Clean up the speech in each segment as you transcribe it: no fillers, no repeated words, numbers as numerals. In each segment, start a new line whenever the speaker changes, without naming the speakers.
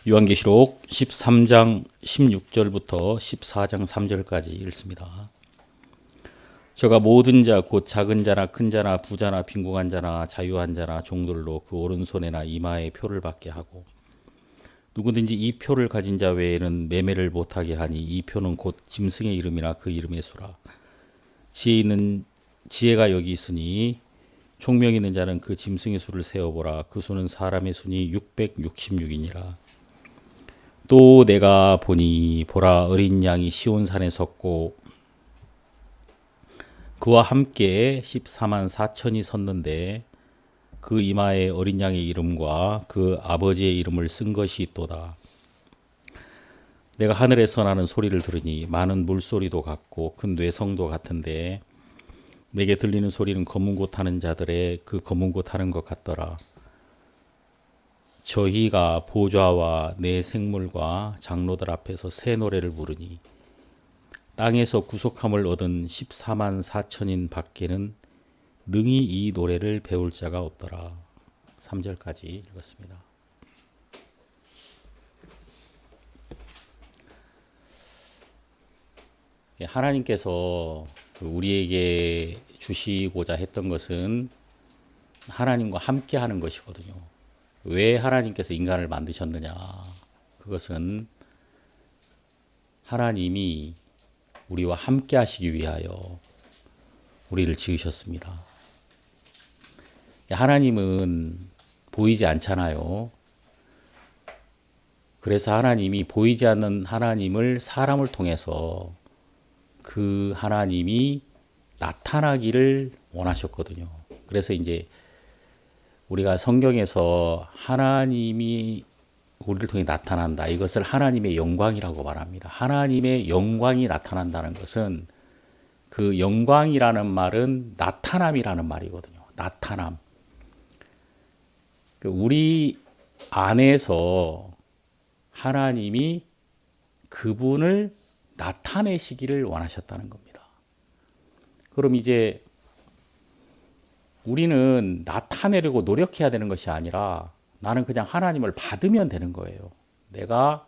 요한계시록 13장 16절부터 14장 3절까지 읽습니다. 저가 모든 자 곧 작은 자나 큰 자나 부자나 빈궁한 자나 자유한 자나 종들로 그 오른손에나 이마에 표를 받게 하고 누구든지 이 표를 가진 자 외에는 매매를 못하게 하니 이 표는 곧 짐승의 이름이나 그 이름의 수라. 지혜가 여기 있으니 총명 있는 자는 그 짐승의 수를 세어보라. 그 수는 사람의 수니 666이니라. 또 내가 보니 보라 어린 양이 시온산에 섰고 그와 함께 14만 4천이 섰는데 그 이마에 어린 양의 이름과 그 아버지의 이름을 쓴 것이 있도다. 내가 하늘에서 나는 소리를 들으니 많은 물소리도 같고 큰 뇌성도 같은데 내게 들리는 소리는 검은 고 타는 자들의 그 검은 고 타는 것 같더라. 저희가 보좌와 내 생물과 장로들 앞에서 새 노래를 부르니 땅에서 구속함을 얻은 14만 4천인 밖에는 능히 이 노래를 배울 자가 없더라. 3절까지 읽었습니다. 하나님께서 우리에게 주시고자 했던 것은 하나님과 함께 하는 것이거든요. 왜 하나님께서 인간을 만드셨느냐? 그것은 하나님이 우리와 함께 하시기 위하여 우리를 지으셨습니다. 하나님은 보이지 않잖아요. 그래서 하나님이 보이지 않는 하나님을 사람을 통해서 그 하나님이 나타나기를 원하셨거든요. 그래서 이제 우리가 성경에서 하나님이 우리를 통해 나타난다. 이것을 하나님의 영광이라고 말합니다. 하나님의 영광이 나타난다는 것은 그 영광이라는 말은 나타남이라는 말이거든요. 나타남. 우리 안에서 하나님이 그분을 나타내시기를 원하셨다는 겁니다. 그럼 이제 우리는 나타내려고 노력해야 되는 것이 아니라 나는 그냥 하나님을 받으면 되는 거예요. 내가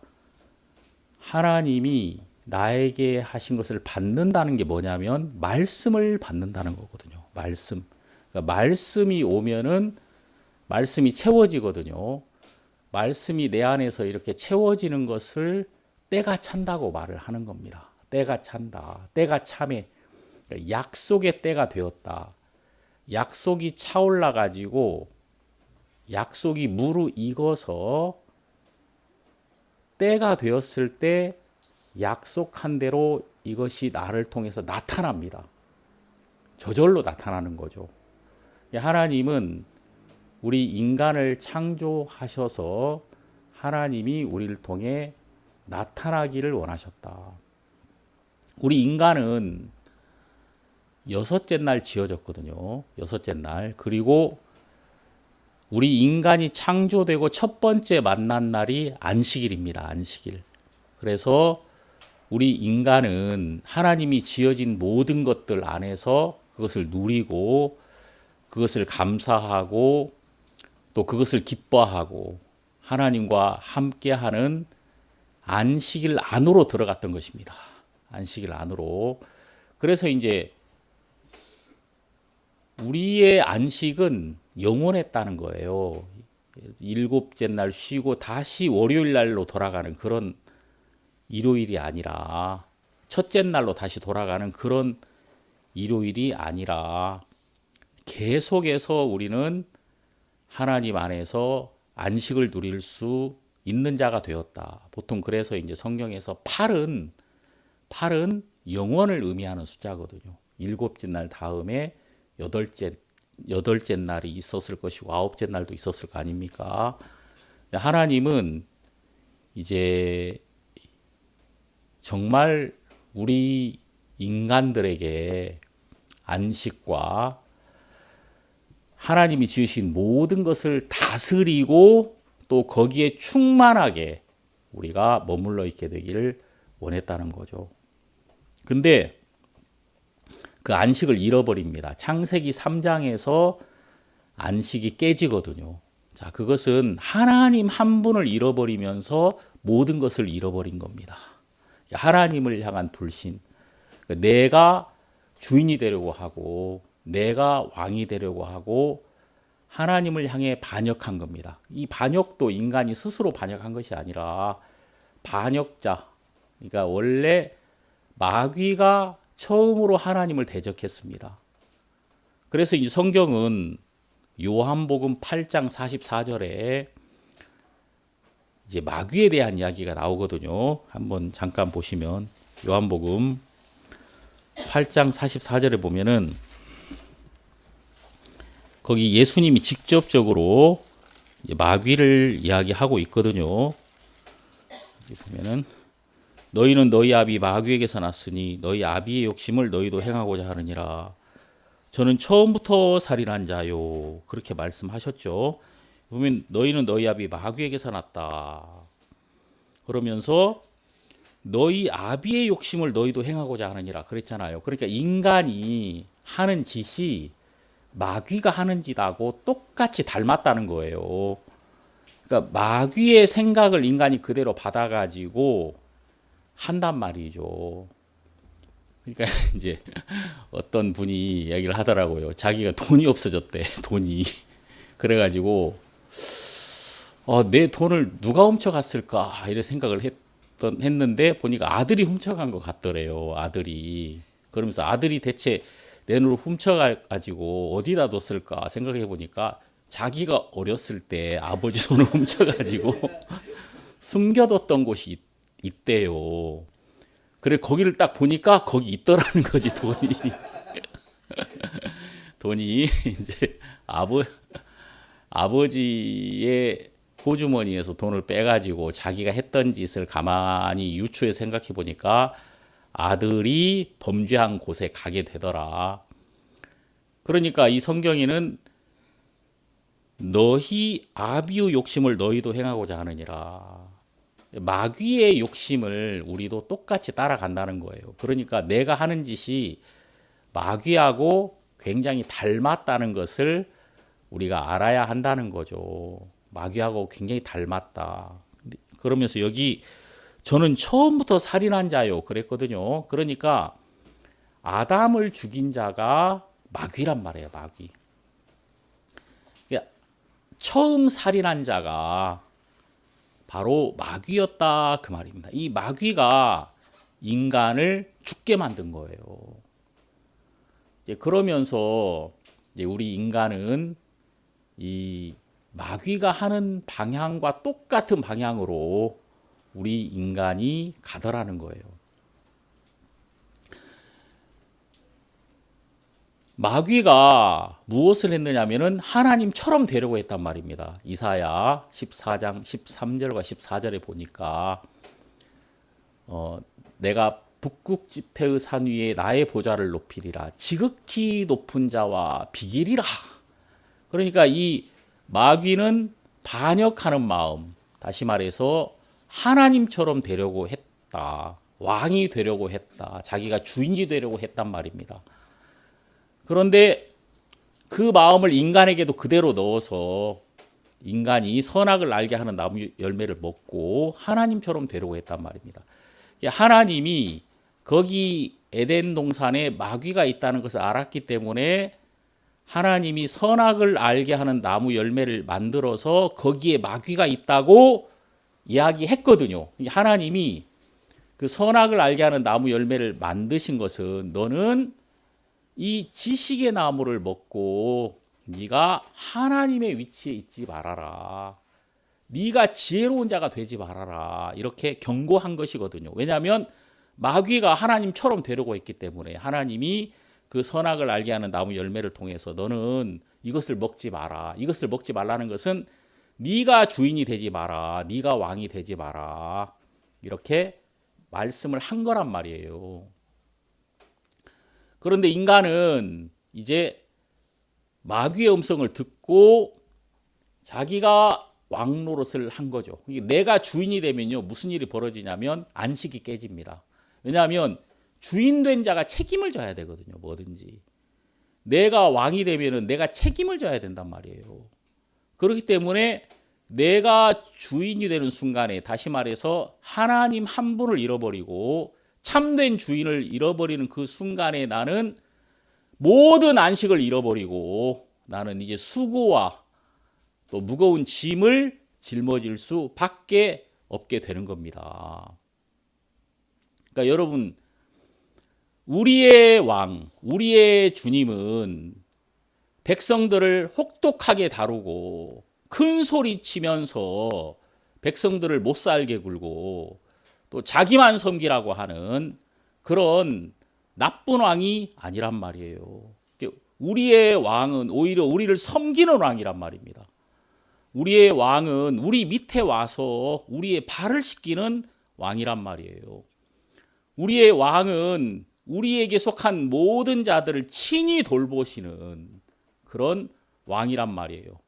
하나님이 나에게 하신 것을 받는다는 게 뭐냐면 말씀을 받는다는 거거든요. 말씀. 그러니까 말씀이 오면은 말씀이 채워지거든요. 말씀이 내 안에서 이렇게 채워지는 것을 때가 찬다고 말을 하는 겁니다. 때가 찬다. 때가 참해. 그러니까 약속의 때가 되었다. 약속이 차올라 가지고 약속이 무르익어서 때가 되었을 때 약속한 대로 이것이 나를 통해서 나타납니다. 저절로 나타나는 거죠. 하나님은 우리 인간을 창조하셔서 하나님이 우리를 통해 나타나기를 원하셨다. 우리 인간은 여섯째 날 지어졌거든요. 여섯째 날. 그리고 우리 인간이 창조되고 첫 번째 만난 날이 안식일입니다. 안식일. 그래서 우리 인간은 하나님이 지어진 모든 것들 안에서 그것을 누리고 그것을 감사하고 또 그것을 기뻐하고 하나님과 함께하는 안식일 안으로 들어갔던 것입니다. 안식일 안으로. 그래서 이제 우리의 안식은 영원했다는 거예요. 일곱째 날 쉬고 다시 월요일 날로 돌아가는 그런 일요일이 아니라 첫째 날로 다시 돌아가는 그런 일요일이 아니라 계속해서 우리는 하나님 안에서 안식을 누릴 수 있는 자가 되었다. 보통 그래서 이제 성경에서 팔은 영원을 의미하는 숫자거든요. 일곱째 날 다음에 여덟째 날이 있었을 것이고 아홉째 날도 있었을 거 아닙니까? 하나님은 이제 정말 우리 인간들에게 안식과 하나님이 지으신 모든 것을 다스리고 또 거기에 충만하게 우리가 머물러 있게 되기를 원했다는 거죠. 근데 그 안식을 잃어버립니다. 창세기 3장에서 안식이 깨지거든요. 자, 그것은 하나님 한 분을 잃어버리면서 모든 것을 잃어버린 겁니다. 하나님을 향한 불신. 내가 주인이 되려고 하고 내가 왕이 되려고 하고 하나님을 향해 반역한 겁니다. 이 반역도 인간이 스스로 반역한 것이 아니라 반역자, 그러니까 원래 마귀가 처음으로 하나님을 대적했습니다. 그래서 이 성경은 요한복음 8장 44절에 이제 마귀에 대한 이야기가 나오거든요. 한번 잠깐 보시면 요한복음 8장 44절에 보면은 거기 예수님이 직접적으로 마귀를 이야기하고 있거든요. 여기 보면은 너희는 너희 아비 마귀에게서 났으니 너희 아비의 욕심을 너희도 행하고자 하느니라. 저는 처음부터 살인한 자요. 그렇게 말씀하셨죠. 보면 너희는 너희 아비 마귀에게서 났다. 그러면서 너희 아비의 욕심을 너희도 행하고자 하느니라 그랬잖아요. 그러니까 인간이 하는 짓이 마귀가 하는 짓하고 똑같이 닮았다는 거예요. 그러니까 마귀의 생각을 인간이 그대로 받아가지고 한단 말이죠. 그러니까 이제 어떤 분이 이야기를 하더라고요. 자기가 돈이 없어졌대. 돈이. 그래가지고 내 돈을 누가 훔쳐갔을까 이런 생각을 했는데 보니까 아들이 훔쳐간 것 같더래요. 아들이. 그러면서 아들이 대체 내 돈을 훔쳐가지고 어디다 뒀을까 생각해 보니까 자기가 어렸을 때 아버지 돈을 훔쳐가지고 숨겨뒀던 곳이 있대요. 그래 거기를 딱 보니까 거기 있더라는 거지 돈이. 돈이 이제 아버지의 호주머니에서 돈을 빼가지고 자기가 했던 짓을 가만히 유추해 생각해 보니까 아들이 범죄한 곳에 가게 되더라. 그러니까 이 성경에는 너희 아비의 욕심을 너희도 행하고자 하느니라. 마귀의 욕심을 우리도 똑같이 따라간다는 거예요. 그러니까 내가 하는 짓이 마귀하고 굉장히 닮았다는 것을 우리가 알아야 한다는 거죠. 마귀하고 굉장히 닮았다. 그러면서 여기 저는 처음부터 살인한 자요 그랬거든요. 그러니까 아담을 죽인 자가 마귀란 말이에요. 마귀. 처음 살인한 자가 바로 마귀였다 그 말입니다. 이 마귀가 인간을 죽게 만든 거예요. 그러면서 이제 우리 인간은 이 마귀가 하는 방향과 똑같은 방향으로 우리 인간이 가더라는 거예요. 마귀가 무엇을 했느냐면은 하나님처럼 되려고 했단 말입니다. 이사야 14장 13절과 14절에 보니까 내가 북극 지폐의 산 위에 나의 보좌를 높이리라. 지극히 높은 자와 비기리라. 그러니까 이 마귀는 반역하는 마음, 다시 말해서 하나님처럼 되려고 했다. 왕이 되려고 했다. 자기가 주인이 되려고 했단 말입니다. 그런데 그 마음을 인간에게도 그대로 넣어서 인간이 선악을 알게 하는 나무 열매를 먹고 하나님처럼 되려고 했단 말입니다. 하나님이 거기 에덴 동산에 마귀가 있다는 것을 알았기 때문에 하나님이 선악을 알게 하는 나무 열매를 만들어서 거기에 마귀가 있다고 이야기했거든요. 하나님이 그 선악을 알게 하는 나무 열매를 만드신 것은 너는 이 지식의 나무를 먹고 네가 하나님의 위치에 있지 말아라. 네가 지혜로운 자가 되지 말아라. 이렇게 경고한 것이거든요. 왜냐하면 마귀가 하나님처럼 되려고 했기 때문에 하나님이 그 선악을 알게 하는 나무 열매를 통해서 너는 이것을 먹지 마라. 이것을 먹지 말라는 것은 네가 주인이 되지 마라. 네가 왕이 되지 마라. 이렇게 말씀을 한 거란 말이에요. 그런데 인간은 이제 마귀의 음성을 듣고 자기가 왕 노릇을 한 거죠. 내가 주인이 되면요 무슨 일이 벌어지냐면 안식이 깨집니다. 왜냐하면 주인 된 자가 책임을 져야 되거든요. 뭐든지 내가 왕이 되면은 내가 책임을 져야 된단 말이에요. 그렇기 때문에 내가 주인이 되는 순간에, 다시 말해서 하나님 한 분을 잃어버리고 참된 주인을 잃어버리는 그 순간에 나는 모든 안식을 잃어버리고 나는 이제 수고와 또 무거운 짐을 짊어질 수밖에 없게 되는 겁니다. 그러니까 여러분, 우리의 왕, 우리의 주님은 백성들을 혹독하게 다루고 큰 소리 치면서 백성들을 못 살게 굴고 또 자기만 섬기라고 하는 그런 나쁜 왕이 아니란 말이에요. 우리의 왕은 오히려 우리를 섬기는 왕이란 말입니다. 우리의 왕은 우리 밑에 와서 우리의 발을 씻기는 왕이란 말이에요. 우리의 왕은 우리에게 속한 모든 자들을 친히 돌보시는 그런 왕이란 말이에요.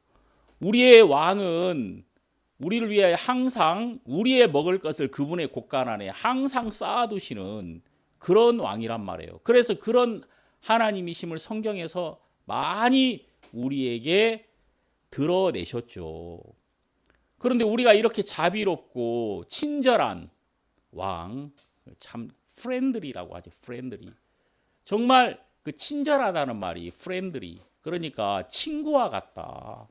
우리의 왕은 우리를 위해 항상 우리의 먹을 것을 그분의 곳간 안에 항상 쌓아두시는 그런 왕이란 말이에요. 그래서 그런 하나님이심을 성경에서 많이 우리에게 드러내셨죠. 그런데 우리가 이렇게 자비롭고 친절한 왕, 참 프렌들이라고 하죠. 프렌들이. 정말 그 친절하다는 말이 프렌들이. 그러니까 친구와 같다.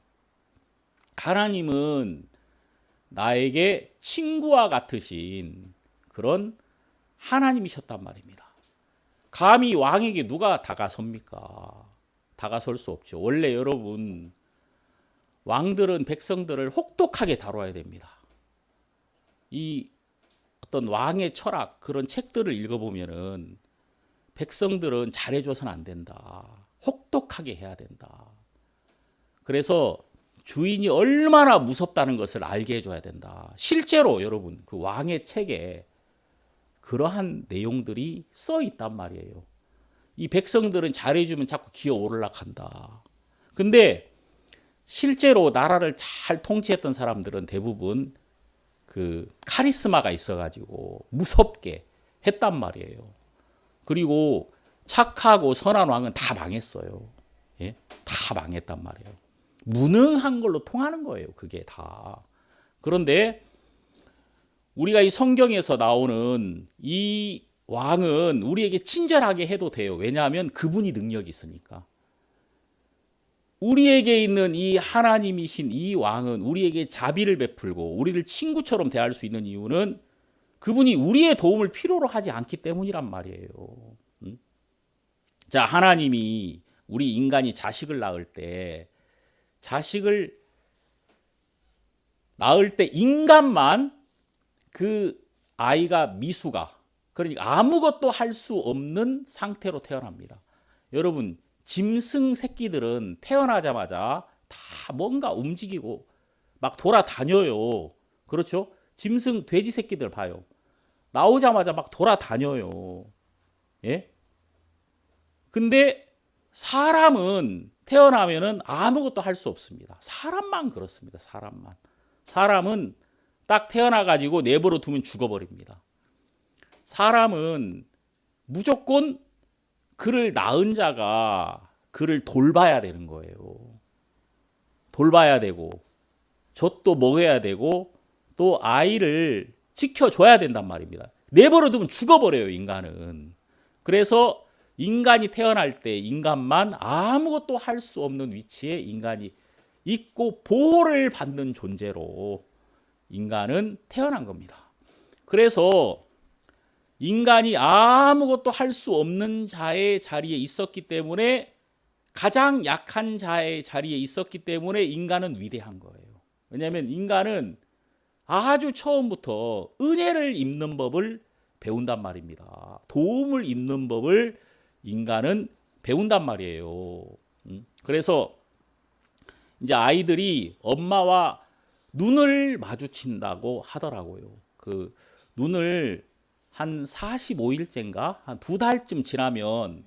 하나님은 나에게 친구와 같으신 그런 하나님이셨단 말입니다. 감히 왕에게 누가 다가섭니까? 다가설 수 없죠. 원래 여러분, 왕들은 백성들을 혹독하게 다뤄야 됩니다. 이 어떤 왕의 철학, 그런 책들을 읽어보면은 백성들은 잘해줘서는 안 된다. 혹독하게 해야 된다. 그래서 주인이 얼마나 무섭다는 것을 알게 해줘야 된다. 실제로 여러분, 그 왕의 책에 그러한 내용들이 써 있단 말이에요. 이 백성들은 잘해주면 자꾸 기어 오르락한다. 근데 실제로 나라를 잘 통치했던 사람들은 대부분 그 카리스마가 있어가지고 무섭게 했단 말이에요. 그리고 착하고 선한 왕은 다 망했어요. 예? 다 망했단 말이에요. 무능한 걸로 통하는 거예요. 그게 다. 그런데 우리가 이 성경에서 나오는 이 왕은 우리에게 친절하게 해도 돼요. 왜냐하면 그분이 능력이 있으니까. 우리에게 있는 이 하나님이신 이 왕은 우리에게 자비를 베풀고 우리를 친구처럼 대할 수 있는 이유는 그분이 우리의 도움을 필요로 하지 않기 때문이란 말이에요. 자, 하나님이 우리 인간이 자식을 낳을 때 인간만 그 아이가 미수가, 그러니까 아무것도 할 수 없는 상태로 태어납니다. 여러분, 짐승 새끼들은 태어나자마자 다 뭔가 움직이고 막 돌아다녀요. 그렇죠? 짐승 돼지 새끼들 봐요. 나오자마자 막 돌아다녀요. 예? 근데 사람은 태어나면은 아무것도 할 수 없습니다. 사람만 그렇습니다. 사람은 딱 태어나가지고 내버려 두면 죽어버립니다. 사람은 무조건 그를 낳은 자가 그를 돌봐야 되는 거예요. 돌봐야 되고 젖도 먹여야 되고 또 아이를 지켜줘야 된단 말입니다. 내버려 두면 죽어버려요, 인간은. 그래서 인간이 태어날 때 인간만 아무것도 할 수 없는 위치에 인간이 있고 보호를 받는 존재로 인간은 태어난 겁니다. 그래서 인간이 아무것도 할 수 없는 자의 자리에 있었기 때문에, 가장 약한 자의 자리에 있었기 때문에 인간은 위대한 거예요. 왜냐하면 인간은 아주 처음부터 은혜를 입는 법을 배운단 말입니다. 도움을 입는 법을 인간은 배운단 말이에요. 그래서 이제 아이들이 엄마와 눈을 마주친다고 하더라고요. 그 눈을 한 45일째인가 한 2달쯤 지나면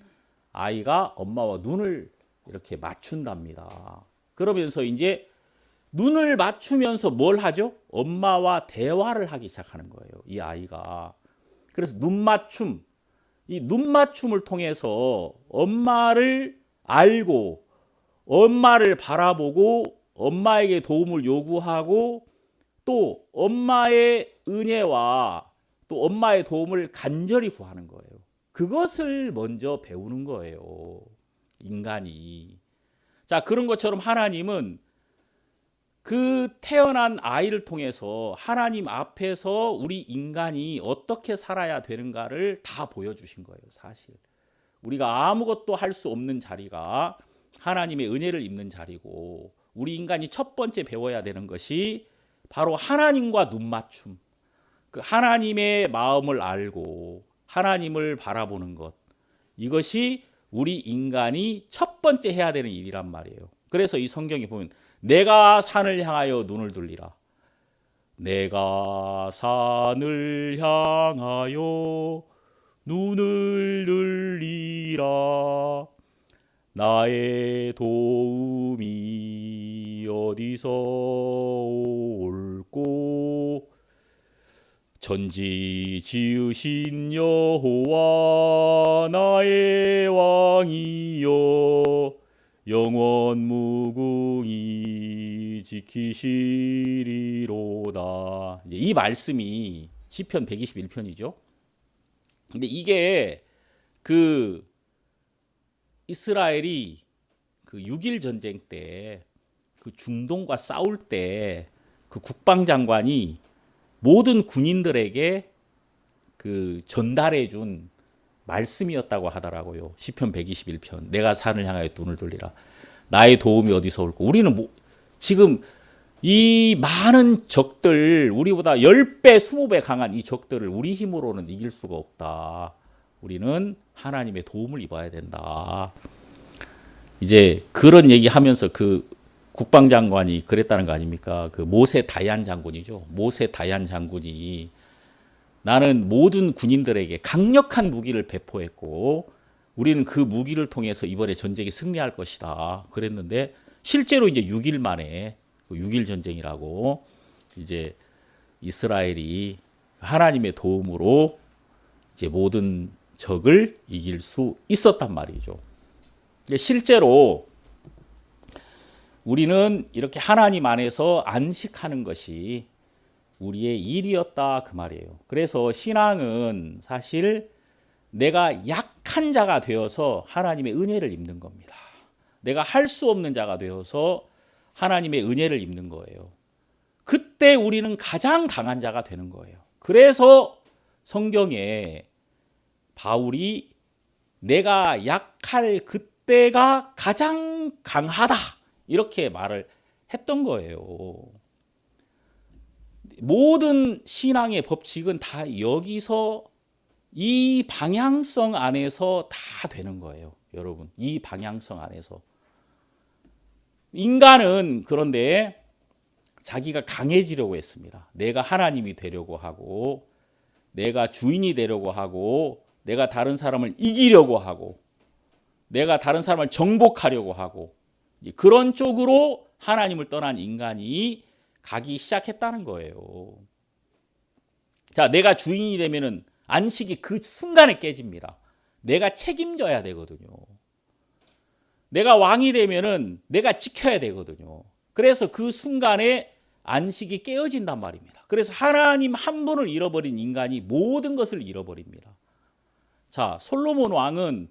아이가 엄마와 눈을 이렇게 맞춘답니다. 그러면서 이제 눈을 맞추면서 뭘 하죠? 엄마와 대화를 하기 시작하는 거예요, 이 아이가. 그래서 이 눈맞춤을 통해서 엄마를 알고 엄마를 바라보고 엄마에게 도움을 요구하고 또 엄마의 은혜와 또 엄마의 도움을 간절히 구하는 거예요. 그것을 먼저 배우는 거예요. 인간이. 자, 그런 것처럼 하나님은 그 태어난 아이를 통해서 하나님 앞에서 우리 인간이 어떻게 살아야 되는가를 다 보여주신 거예요, 사실. 우리가 아무것도 할 수 없는 자리가 하나님의 은혜를 입는 자리고, 우리 인간이 첫 번째 배워야 되는 것이 바로 하나님과 눈맞춤, 그 하나님의 마음을 알고 하나님을 바라보는 것, 이것이 우리 인간이 첫 번째 해야 되는 일이란 말이에요. 그래서 이 성경에 보면 내가 산을 향하여 눈을 돌리라. 내가 산을 향하여 눈을 들리라. 나의 도움이 어디서 올꼬. 천지 지으신 여호와 나의 왕이여 영원 무궁히 지키시리로다. 이 말씀이 시편 121편이죠. 근데 이게 그 이스라엘이 그 6.1 전쟁 때 그 중동과 싸울 때 그 국방장관이 모든 군인들에게 그 전달해 준 말씀이었다고 하더라고요. 시편 121편. 내가 산을 향하여 눈을 돌리라. 나의 도움이 어디서 올까? 우리는 지금 이 많은 적들, 우리보다 10배, 20배 강한 이 적들을 우리 힘으로는 이길 수가 없다. 우리는 하나님의 도움을 입어야 된다. 이제 그런 얘기하면서 그 국방장관이 그랬다는 거 아닙니까? 그 모세 다얀 장군이죠. 모세 다얀 장군이 나는 모든 군인들에게 강력한 무기를 배포했고 우리는 그 무기를 통해서 이번에 전쟁에 승리할 것이다. 그랬는데 실제로 이제 6일 만에 6.1 전쟁이라고 이제 이스라엘이 하나님의 도움으로 이제 모든 적을 이길 수 있었단 말이죠. 실제로 우리는 이렇게 하나님 안에서 안식하는 것이 우리의 일이었다 그 말이에요. 그래서 신앙은 사실 내가 약한 자가 되어서 하나님의 은혜를 입는 겁니다. 내가 할 수 없는 자가 되어서 하나님의 은혜를 입는 거예요. 그때 우리는 가장 강한 자가 되는 거예요. 그래서 성경에 바울이 내가 약할 그때가 가장 강하다 이렇게 말을 했던 거예요. 모든 신앙의 법칙은 다 여기서 이 방향성 안에서 다 되는 거예요. 여러분, 이 방향성 안에서. 인간은 그런데 자기가 강해지려고 했습니다. 내가 하나님이 되려고 하고 내가 주인이 되려고 하고 내가 다른 사람을 이기려고 하고 내가 다른 사람을 정복하려고 하고 그런 쪽으로 하나님을 떠난 인간이 가기 시작했다는 거예요. 자, 내가 주인이 되면은 안식이 그 순간에 깨집니다. 내가 책임져야 되거든요. 내가 왕이 되면은 내가 지켜야 되거든요. 그래서 그 순간에 안식이 깨어진단 말입니다. 그래서 하나님 한 분을 잃어버린 인간이 모든 것을 잃어버립니다. 자, 솔로몬 왕은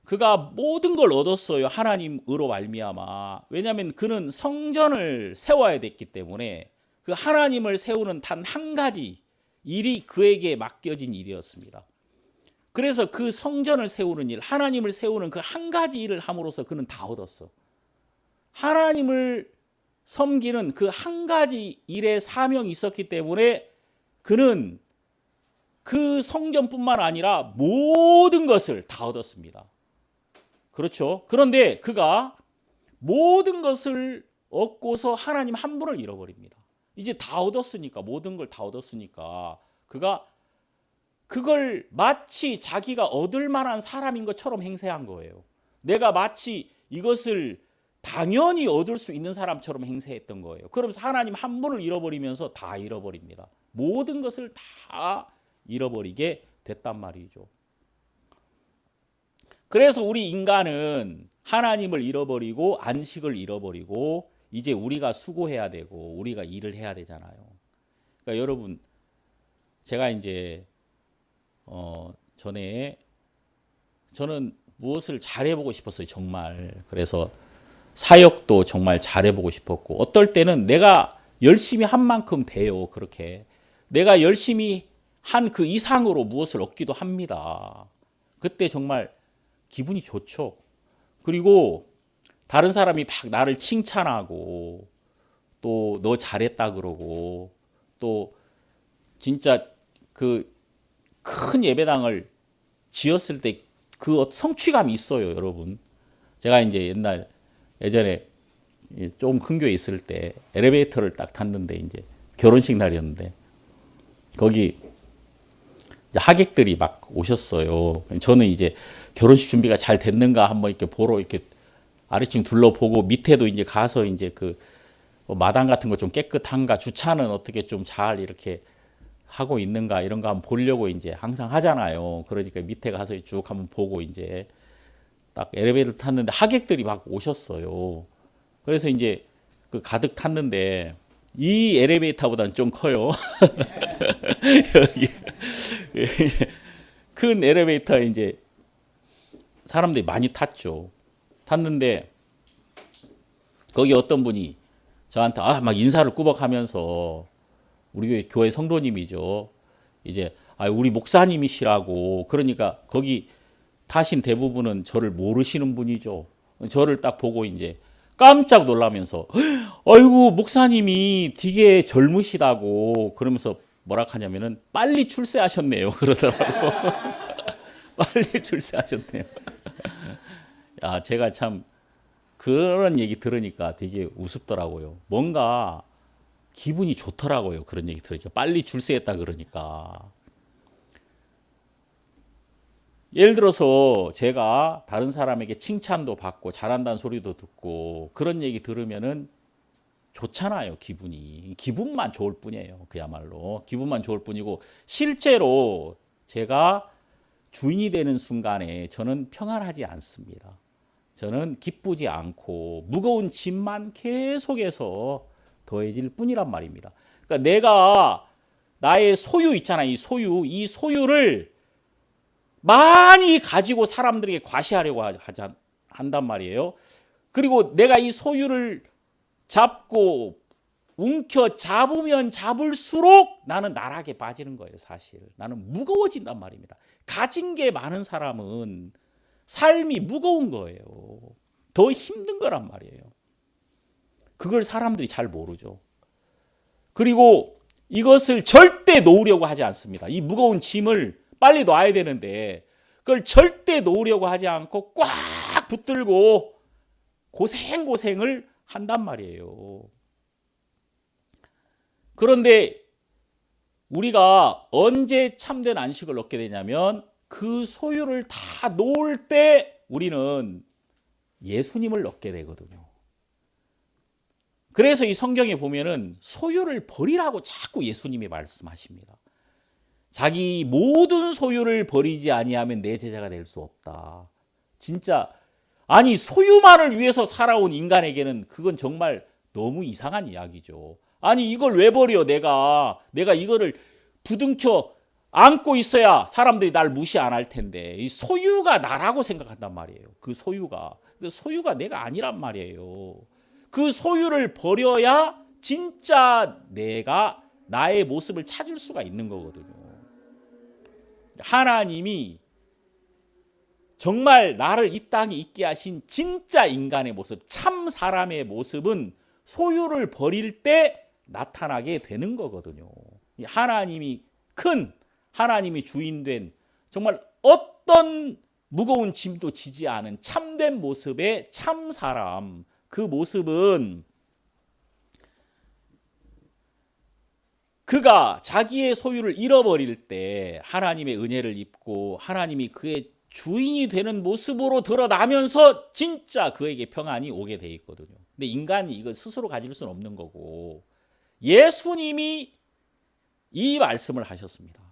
그가 모든 걸 얻었어요. 하나님으로 말미암아. 왜냐하면 그는 성전을 세워야 됐기 때문에 그 하나님을 세우는 단 한 가지 일이 그에게 맡겨진 일이었습니다. 그래서 그 성전을 세우는 일, 하나님을 세우는 그 한 가지 일을 함으로써 그는 다 얻었어. 하나님을 섬기는 그 한 가지 일의 사명이 있었기 때문에 그는 그 성전뿐만 아니라 모든 것을 다 얻었습니다. 그렇죠. 그런데 그가 모든 것을 얻고서 하나님 한 분을 잃어버립니다. 이제 다 얻었으니까, 모든 걸 다 얻었으니까 그가 그걸 마치 자기가 얻을 만한 사람인 것처럼 행세한 거예요. 내가 마치 이것을 당연히 얻을 수 있는 사람처럼 행세했던 거예요. 그러면서 하나님 한 분을 잃어버리면서 다 잃어버립니다. 모든 것을 다 잃어버리게 됐단 말이죠. 그래서 우리 인간은 하나님을 잃어버리고 안식을 잃어버리고 이제 우리가 수고해야 되고 우리가 일을 해야 되잖아요. 그러니까 여러분 제가 이제 전에 저는 무엇을 잘해보고 싶었어요. 정말. 그래서 사역도 정말 잘해보고 싶었고 어떨 때는 내가 열심히 한 만큼 돼요. 그렇게. 내가 열심히 한 그 이상으로 무엇을 얻기도 합니다. 그때 정말 기분이 좋죠. 그리고 다른 사람이 막 나를 칭찬하고 또 너 잘했다 그러고 또 진짜 그 큰 예배당을 지었을 때 그 성취감이 있어요, 여러분. 제가 이제 예전에 좀 큰 교회 있을 때 엘리베이터를 딱 탔는데 이제 결혼식 날이었는데 거기 이제 하객들이 막 오셨어요. 저는 이제 결혼식 준비가 잘 됐는가 한번 이렇게 보러 이렇게 아래층 둘러보고 밑에도 이제 가서 이제 그 마당 같은 거 좀 깨끗한가 주차는 어떻게 좀 잘 이렇게 하고 있는가 이런 거 한번 보려고 이제 항상 하잖아요. 그러니까 밑에 가서 쭉 한번 보고 이제 딱 엘리베이터 탔는데 하객들이 막 오셨어요. 그래서 이제 그 가득 탔는데 이 엘리베이터보다는 좀 커요. 여기 큰 엘리베이터에 이제 사람들이 많이 탔죠. 탔는데 거기 어떤 분이 저한테 막 인사를 꾸벅하면서 우리 교회 성도님이죠. 이제 우리 목사님이시라고 그러니까 거기 타신 대부분은 저를 모르시는 분이죠. 저를 딱 보고 이제 깜짝 놀라면서 아이고 목사님이 되게 젊으시다고 그러면서 뭐라 하냐면은 빨리 출세하셨네요. 그러더라고. 빨리 출세하셨네요. 야, 제가 참 그런 얘기 들으니까 되게 우습더라고요. 뭔가 기분이 좋더라고요. 그런 얘기 들으니까. 빨리 출세했다 그러니까. 예를 들어서 제가 다른 사람에게 칭찬도 받고 잘한다는 소리도 듣고 그런 얘기 들으면은 좋잖아요. 기분만 좋을 뿐이에요. 그야말로 기분만 좋을 뿐이고 실제로 제가 주인이 되는 순간에 저는 평안하지 않습니다. 저는 기쁘지 않고 무거운 짐만 계속해서 더해질 뿐이란 말입니다. 그러니까 내가 나의 소유 있잖아요. 이 소유를 많이 가지고 사람들에게 과시하려고 한단 말이에요. 그리고 내가 이 소유를 잡고 움켜 잡으면 잡을수록 나는 나락에 빠지는 거예요. 사실 나는 무거워진단 말입니다. 가진 게 많은 사람은 삶이 무거운 거예요. 더 힘든 거란 말이에요. 그걸 사람들이 잘 모르죠. 그리고 이것을 절대 놓으려고 하지 않습니다. 이 무거운 짐을 빨리 놔야 되는데 그걸 절대 놓으려고 하지 않고 꽉 붙들고 고생을 한단 말이에요. 그런데 우리가 언제 참된 안식을 얻게 되냐면 그 소유를 다 놓을 때 우리는 예수님을 얻게 되거든요. 그래서 이 성경에 보면은 소유를 버리라고 자꾸 예수님이 말씀하십니다. 자기 모든 소유를 버리지 아니하면 내 제자가 될 수 없다. 진짜 아니 소유만을 위해서 살아온 인간에게는 그건 정말 너무 이상한 이야기죠. 아니 이걸 왜 버려? 내가 이거를 부둥켜 안고 있어야 사람들이 날 무시 안 할 텐데 이 소유가 나라고 생각한단 말이에요. 그 소유가 내가 아니란 말이에요. 그 소유를 버려야 진짜 내가 나의 모습을 찾을 수가 있는 거거든요. 하나님이 정말 나를 이 땅에 있게 하신 진짜 인간의 모습, 참 사람의 모습은 소유를 버릴 때 나타나게 되는 거거든요. 하나님이 하나님이 주인된 정말 어떤 무거운 짐도 지지 않은 참된 모습의 참 사람, 그 모습은 그가 자기의 소유를 잃어버릴 때 하나님의 은혜를 입고 하나님이 그의 주인이 되는 모습으로 드러나면서 진짜 그에게 평안이 오게 돼 있거든요. 근데 인간이 이걸 스스로 가질 수는 없는 거고 예수님이 이 말씀을 하셨습니다.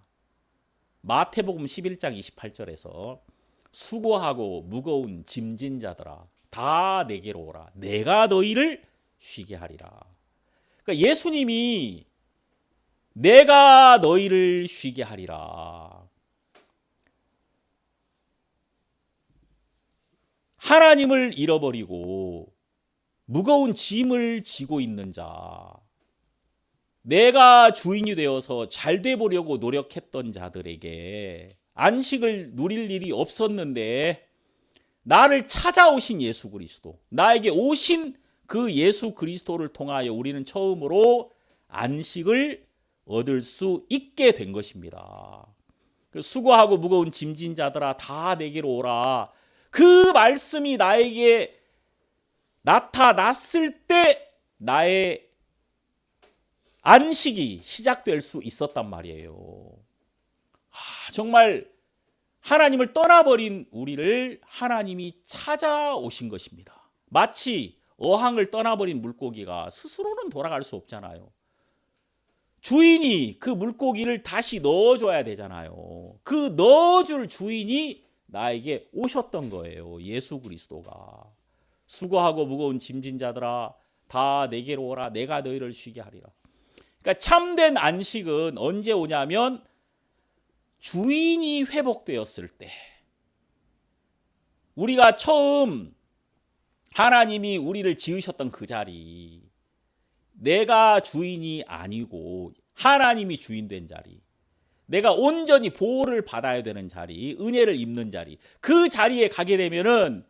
마태복음 11장 28절에서 수고하고 무거운 짐진 자들아 다 내게로 오라. 내가 너희를 쉬게 하리라. 그러니까 예수님이 내가 너희를 쉬게 하리라. 하나님을 잃어버리고 무거운 짐을 지고 있는 자, 내가 주인이 되어서 잘 돼 보려고 노력했던 자들에게 안식을 누릴 일이 없었는데 나를 찾아오신 예수 그리스도, 나에게 오신 그 예수 그리스도를 통하여 우리는 처음으로 안식을 얻을 수 있게 된 것입니다. 수고하고 무거운 짐진 자들아 다 내게로 오라. 그 말씀이 나에게 나타났을 때 나의 안식이 시작될 수 있었단 말이에요. 정말 하나님을 떠나버린 우리를 하나님이 찾아오신 것입니다. 마치 어항을 떠나버린 물고기가 스스로는 돌아갈 수 없잖아요. 주인이 그 물고기를 다시 넣어줘야 되잖아요. 그 넣어줄 주인이 나에게 오셨던 거예요. 예수 그리스도가. 수고하고 무거운 짐진 자들아 다 내게로 오라. 내가 너희를 쉬게 하리라. 그러니까 참된 안식은 언제 오냐면 주인이 회복되었을 때, 우리가 처음 하나님이 우리를 지으셨던 그 자리, 내가 주인이 아니고 하나님이 주인 된 자리, 내가 온전히 보호를 받아야 되는 자리, 은혜를 입는 자리, 그 자리에 가게 되면은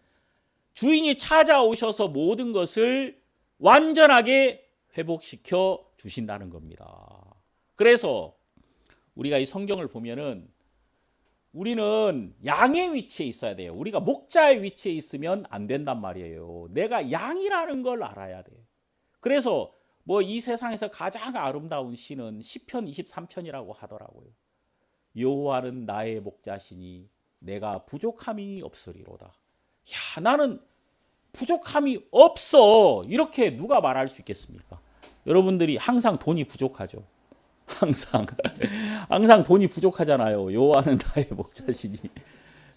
주인이 찾아오셔서 모든 것을 완전하게 회복시켜 주신다는 겁니다. 그래서 우리가 이 성경을 보면은 우리는 양의 위치에 있어야 돼요. 우리가 목자의 위치에 있으면 안 된단 말이에요. 내가 양이라는 걸 알아야 돼. 그래서 뭐 이 세상에서 가장 아름다운 시는 시편 23편이라고 하더라고요. 여호와는 나의 목자시니 내가 부족함이 없으리로다. 야, 나는 부족함이 없어. 이렇게 누가 말할 수 있겠습니까? 여러분들이 항상 돈이 부족하죠. 항상 돈이 부족하잖아요. 여호와는 나의 목자시니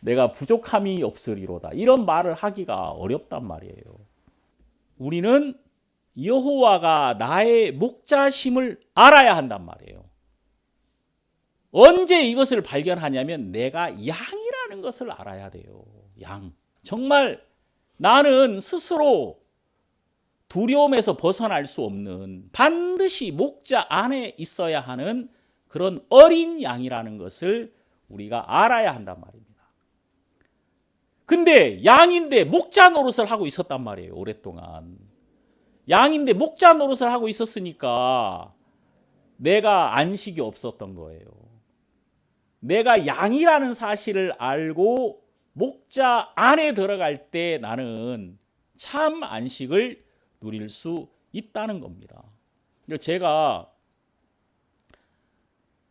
내가 부족함이 없으리로다. 이런 말을 하기가 어렵단 말이에요. 우리는 여호와가 나의 목자심을 알아야 한단 말이에요. 언제 이것을 발견하냐면 내가 양이라는 것을 알아야 돼요. 양. 정말 나는 스스로 두려움에서 벗어날 수 없는, 반드시 목자 안에 있어야 하는 그런 어린 양이라는 것을 우리가 알아야 한단 말입니다. 근데 양인데 목자 노릇을 하고 있었단 말이에요. 오랫동안. 양인데 목자 노릇을 하고 있었으니까 내가 안식이 없었던 거예요. 내가 양이라는 사실을 알고 목자 안에 들어갈 때 나는 참 안식을 누릴 수 있다는 겁니다. 제가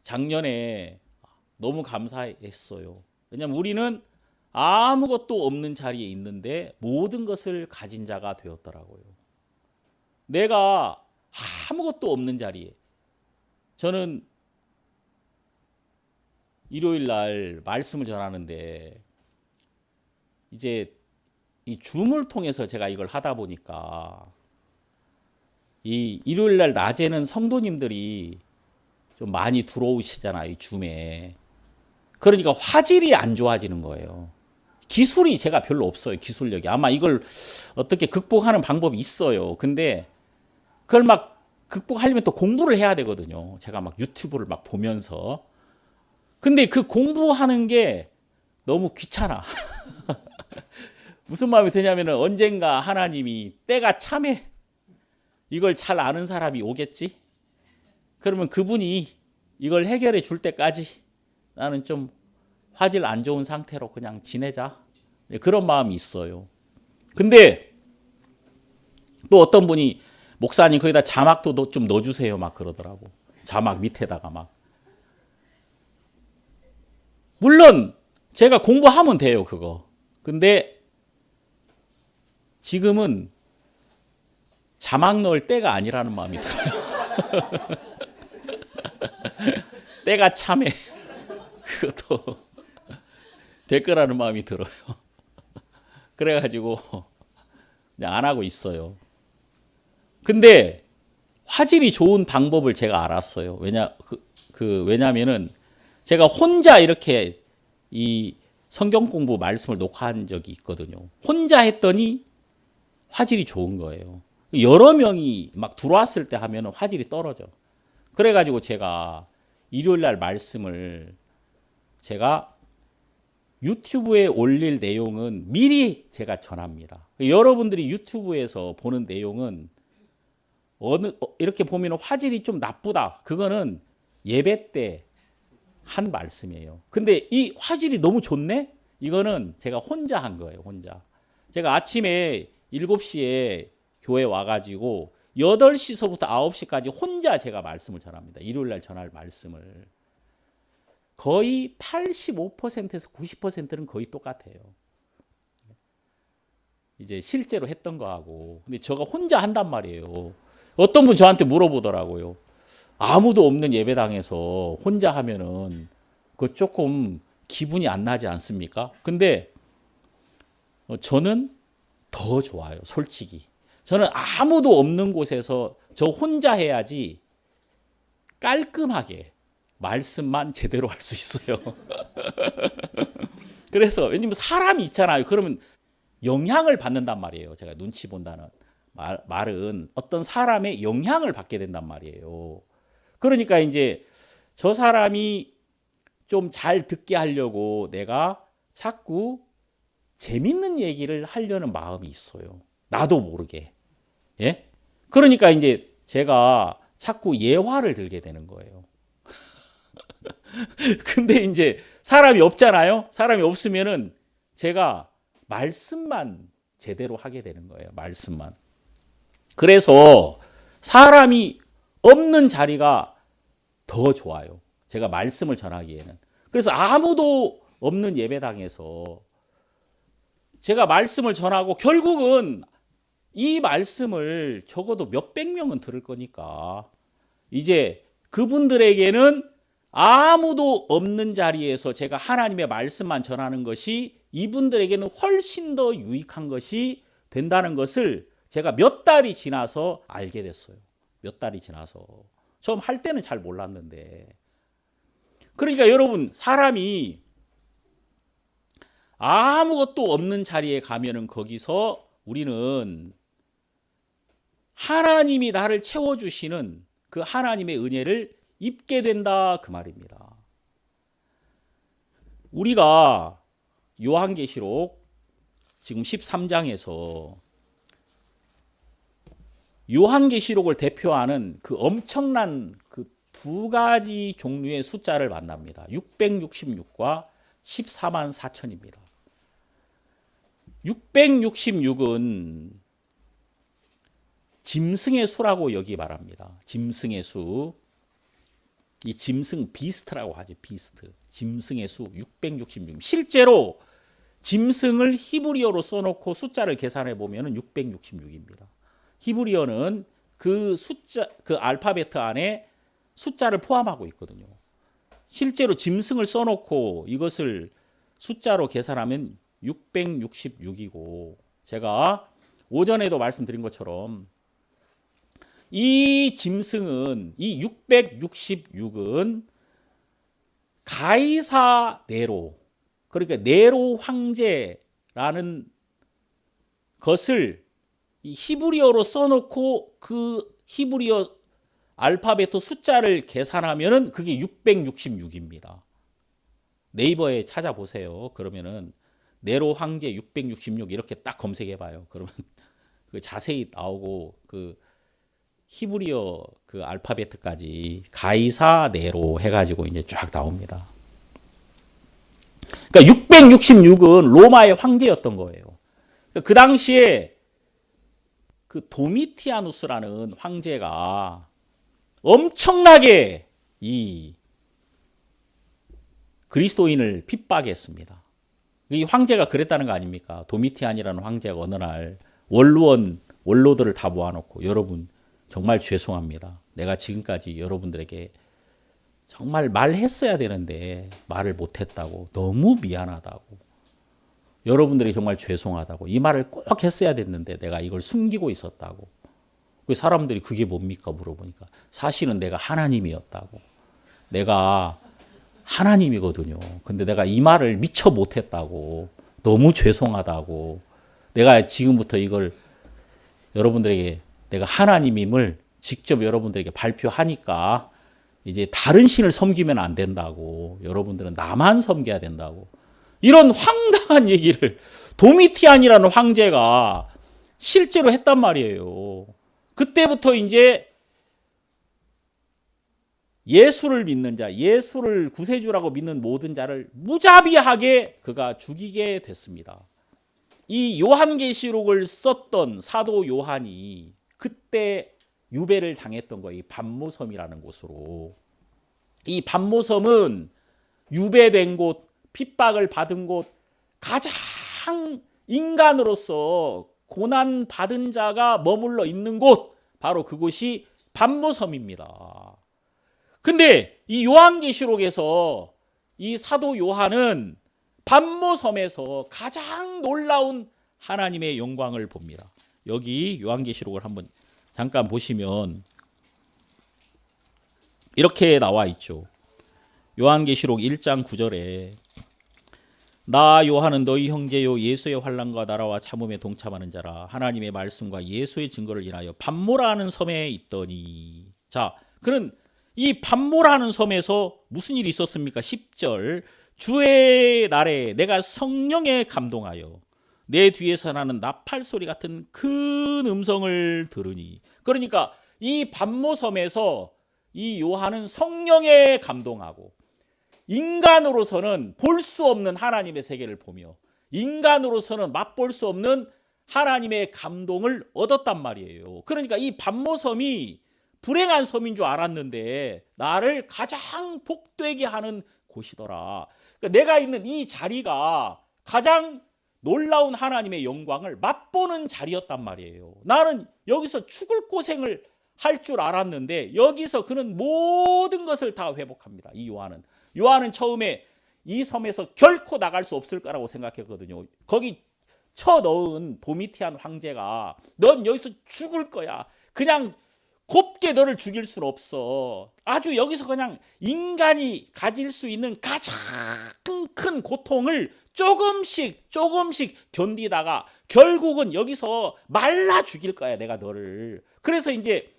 작년에 너무 감사했어요. 왜냐하면 우리는 아무것도 없는 자리에 있는데 모든 것을 가진 자가 되었더라고요. 내가 아무것도 없는 자리에, 저는 일요일 날 말씀을 전하는데 이제 이 줌을 통해서 제가 이걸 하다 보니까 이 일요일 날 낮에는 성도님들이 좀 많이 들어오시잖아요, 이 줌에. 그러니까 화질이 안 좋아지는 거예요. 기술이 제가 별로 없어요, 기술력이. 아마 이걸 어떻게 극복하는 방법이 있어요. 근데 그걸 막 극복하려면 또 공부를 해야 되거든요. 제가 막 유튜브를 막 보면서. 근데 그 공부하는 게 너무 귀찮아. 무슨 마음이 드냐면 언젠가 하나님이 때가 참해, 이걸 잘 아는 사람이 오겠지? 그러면 그분이 이걸 해결해 줄 때까지 나는 좀 화질 안 좋은 상태로 그냥 지내자. 그런 마음이 있어요. 근데 또 어떤 분이 목사님 거기다 자막도 좀 넣어주세요 막 그러더라고. 자막 밑에다가 막. 물론 제가 공부하면 돼요 그거. 근데 지금은 자막 넣을 때가 아니라는 마음이 들어요. 때가 참해. 그것도 댓글하는 마음이 들어요. 그래가지고 그냥 안 하고 있어요. 근데 화질이 좋은 방법을 제가 알았어요. 왜냐면은 제가 혼자 이렇게 이 성경 공부 말씀을 녹화한 적이 있거든요. 혼자 했더니 화질이 좋은 거예요. 여러 명이 막 들어왔을 때 하면 화질이 떨어져. 그래가지고 제가 일요일 날 말씀을 제가 유튜브에 올릴 내용은 미리 제가 전합니다. 여러분들이 유튜브에서 보는 내용은 이렇게 보면 화질이 좀 나쁘다. 그거는 예배 때 한 말씀이에요. 근데 이 화질이 너무 좋네? 이거는 제가 혼자 한 거예요. 혼자. 제가 아침에 7시에 교회 와가지고 8시서부터 9시까지 혼자 제가 말씀을 전합니다. 일요일날 전할 말씀을. 거의 85%에서 90%는 거의 똑같아요. 이제 실제로 했던 거하고. 근데 제가 혼자 한단 말이에요. 어떤 분 저한테 물어보더라고요. 아무도 없는 예배당에서 혼자 하면은 그 조금 기분이 안 나지 않습니까? 근데 저는 더 좋아요. 솔직히. 저는 아무도 없는 곳에서 저 혼자 해야지 깔끔하게 말씀만 제대로 할 수 있어요. 그래서 왜냐면 사람이 있잖아요. 그러면 영향을 받는단 말이에요. 제가 눈치 본다는 말은 어떤 사람의 영향을 받게 된단 말이에요. 그러니까 이제 저 사람이 좀 잘 듣게 하려고 내가 자꾸 재밌는 얘기를 하려는 마음이 있어요. 나도 모르게. 예? 그러니까 이제 제가 자꾸 예화를 들게 되는 거예요. 근데 이제 사람이 없잖아요. 사람이 없으면은 제가 말씀만 제대로 하게 되는 거예요. 말씀만. 그래서 사람이 없는 자리가 더 좋아요. 제가 말씀을 전하기에는. 그래서 아무도 없는 예배당에서 제가 말씀을 전하고 결국은 이 말씀을 적어도 몇백 명은 들을 거니까 이제 그분들에게는 아무도 없는 자리에서 제가 하나님의 말씀만 전하는 것이 이분들에게는 훨씬 더 유익한 것이 된다는 것을 제가 몇 달이 지나서 알게 됐어요. 몇 달이 지나서. 처음 할 때는 잘 몰랐는데. 그러니까 여러분, 사람이 아무것도 없는 자리에 가면은 거기서 우리는 하나님이 나를 채워주시는 그 하나님의 은혜를 입게 된다 그 말입니다. 우리가 요한계시록 지금 13장에서 요한계시록을 대표하는 그 엄청난 그 두 가지 종류의 숫자를 만납니다. 666과 14만 4천입니다. 666은 짐승의 수라고 여기 말합니다. 짐승의 수. 이 짐승 비스트라고 하죠. 비스트. 짐승의 수 666. 실제로 짐승을 히브리어로 써놓고 숫자를 계산해 보면 666입니다. 히브리어는 그 숫자, 그 알파베트 안에 숫자를 포함하고 있거든요. 실제로 짐승을 써놓고 이것을 숫자로 계산하면 666이고, 제가 오전에도 말씀드린 것처럼 이 짐승은, 이 666은 가이사 네로, 그러니까 네로 황제라는 것을 이 히브리어로 써놓고 그 히브리어 알파벳 숫자를 계산하면은 그게 666입니다. 네이버에 찾아보세요. 그러면은 네로 황제 666 이렇게 딱 검색해봐요. 그러면 그 자세히 나오고 그 히브리어 그 알파벳까지 가이사 네로 해가지고 이제 쫙 나옵니다. 그러니까 666은 로마의 황제였던 거예요. 그 당시에 그 도미티아누스라는 황제가 엄청나게 이 그리스도인을 핍박했습니다. 이 황제가 그랬다는 거 아닙니까? 도미티안이라는 황제가 어느 날 원로들을 다 모아놓고, 여러분 정말 죄송합니다. 내가 지금까지 여러분들에게 정말 말했어야 되는데 말을 못했다고, 너무 미안하다고, 여러분들이 정말 죄송하다고, 이 말을 꼭 했어야 됐는데 내가 이걸 숨기고 있었다고. 그 사람들이 그게 뭡니까 물어보니까 사실은 내가 하나님이었다고. 내가 하나님이거든요. 근데 내가 이 말을 미처 못했다고, 너무 죄송하다고, 내가 지금부터 이걸 여러분들에게 내가 하나님임을 직접 여러분들에게 발표하니까 이제 다른 신을 섬기면 안 된다고, 여러분들은 나만 섬겨야 된다고, 이런 황당한 얘기를 도미티안이라는 황제가 실제로 했단 말이에요. 그때부터 이제 예수를 믿는 자, 예수를 구세주라고 믿는 모든 자를 무자비하게 그가 죽이게 됐습니다. 이 요한계시록을 썼던 사도 요한이 그때 유배를 당했던 거예요. 반모섬이라는 곳으로. 이 반모섬은 유배된 곳, 핍박을 받은 곳, 가장 인간으로서 고난받은 자가 머물러 있는 곳, 바로 그곳이 반모섬입니다. 근데 이 요한계시록에서 이 사도 요한은 반모섬에서 가장 놀라운 하나님의 영광을 봅니다. 여기 요한계시록을 한번 잠깐 보시면 이렇게 나와 있죠. 요한계시록 1장 9절에 나 요한은 너희 형제요 예수의 환난과 나라와 참음에 동참하는 자라. 하나님의 말씀과 예수의 증거를 인하여 반모라는 섬에 있더니. 자, 그는 이 반모라는 섬에서 무슨 일이 있었습니까? 10절 주의 날에 내가 성령에 감동하여 내 뒤에서 나는 나팔 소리 같은 큰 음성을 들으니. 그러니까 이 반모섬에서 이 요한은 성령에 감동하고 인간으로서는 볼 수 없는 하나님의 세계를 보며 인간으로서는 맛볼 수 없는 하나님의 감동을 얻었단 말이에요. 그러니까 이 반모섬이 불행한 섬인 줄 알았는데 나를 가장 복되게 하는 곳이더라. 그러니까 내가 있는 이 자리가 가장 놀라운 하나님의 영광을 맛보는 자리였단 말이에요. 나는 여기서 죽을 고생을 할 줄 알았는데 여기서 그는 모든 것을 다 회복합니다. 이 요한은 처음에 이 섬에서 결코 나갈 수 없을 거라고 생각했거든요. 거기 쳐넣은 도미티안 황제가 넌 여기서 죽을 거야. 그냥 곱게 너를 죽일 수는 없어. 아주 여기서 그냥 인간이 가질 수 있는 가장 큰 고통을 조금씩 견디다가 결국은 여기서 말라 죽일 거야, 내가 너를. 그래서 이제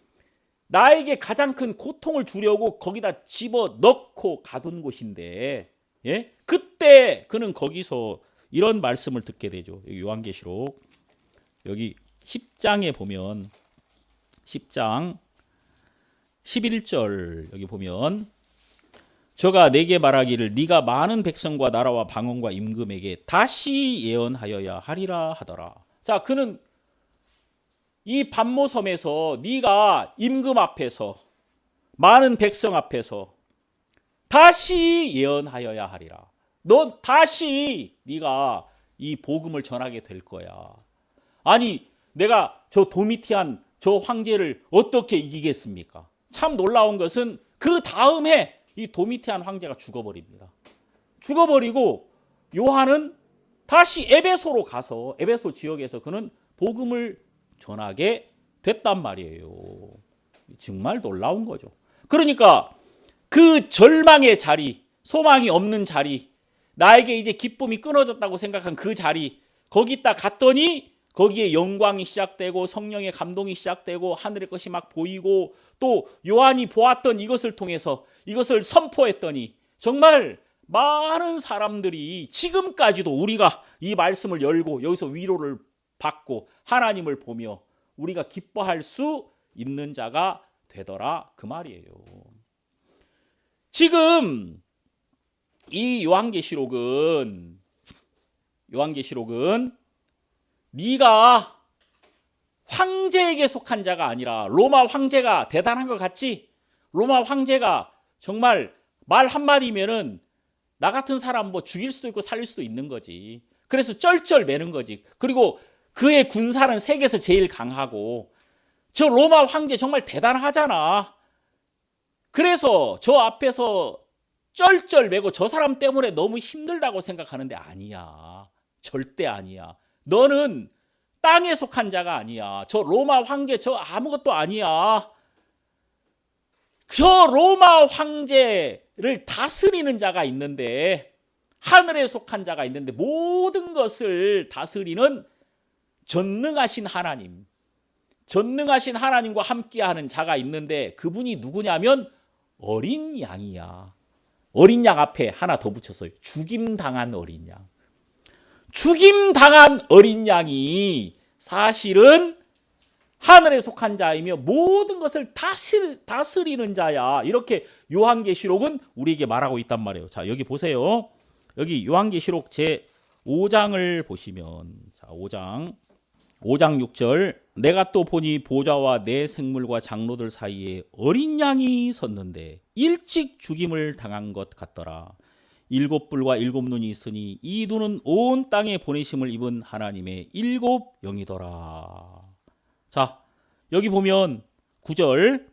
나에게 가장 큰 고통을 주려고 거기다 집어넣고 가둔 곳인데, 예? 그때 그는 거기서 이런 말씀을 듣게 되죠. 여기 요한계시록 여기 10장에 보면 10장 11절 여기 보면 저가 내게 말하기를 네가 많은 백성과 나라와 방언과 임금에게 다시 예언하여야 하리라 하더라. 자, 그는 이 반모섬에서 네가 임금 앞에서 많은 백성 앞에서 다시 예언하여야 하리라. 너 다시 네가 이 복음을 전하게 될 거야. 아니, 내가 저 도미티안 저 황제를 어떻게 이기겠습니까? 참 놀라운 것은 그 다음에 이 도미티안 황제가 죽어버립니다. 죽어버리고 요한은 다시 에베소로 가서 에베소 지역에서 그는 복음을 전하게 됐단 말이에요. 정말 놀라운 거죠. 그러니까 그 절망의 자리, 소망이 없는 자리, 나에게 이제 기쁨이 끊어졌다고 생각한 그 자리, 거기 딱 갔더니 거기에 영광이 시작되고 성령의 감동이 시작되고 하늘의 것이 막 보이고 또 요한이 보았던 이것을 통해서 이것을 선포했더니 정말 많은 사람들이 지금까지도 우리가 이 말씀을 열고 여기서 위로를 받고 하나님을 보며 우리가 기뻐할 수 있는 자가 되더라, 그 말이에요. 지금 이 요한계시록은 네가 황제에게 속한 자가 아니라 로마 황제가 대단한 것 같지? 로마 황제가 정말 말 한마디면은 나 같은 사람 뭐 죽일 수도 있고 살릴 수도 있는 거지. 그래서 쩔쩔매는 거지. 그리고 그의 군사는 세계에서 제일 강하고 저 로마 황제 정말 대단하잖아. 그래서 저 앞에서 쩔쩔매고 저 사람 때문에 너무 힘들다고 생각하는데 아니야. 절대 아니야. 너는 땅에 속한 자가 아니야. 저 로마 황제 저 아무것도 아니야. 저 로마 황제를 다스리는 자가 있는데, 하늘에 속한 자가 있는데, 모든 것을 다스리는 전능하신 하나님, 전능하신 하나님과 함께하는 자가 있는데, 그분이 누구냐면 어린 양이야. 어린 양 앞에 하나 더 붙였어요. 죽임당한 어린 양. 죽임당한 어린 양이 사실은 하늘에 속한 자이며 모든 것을 다스리는 자야. 이렇게 요한계시록은 우리에게 말하고 있단 말이에요. 자, 여기 보세요. 여기 요한계시록 제 5장을 보시면, 자, 5장 6절, 내가 또 보니 보좌와 내 생물과 장로들 사이에 어린 양이 섰는데 일찍 죽임을 당한 것 같더라. 7뿔과 7눈이 있으니 이 눈은 온 땅에 보내심을 입은 하나님의 7 영이더라. 자, 여기 보면 9절,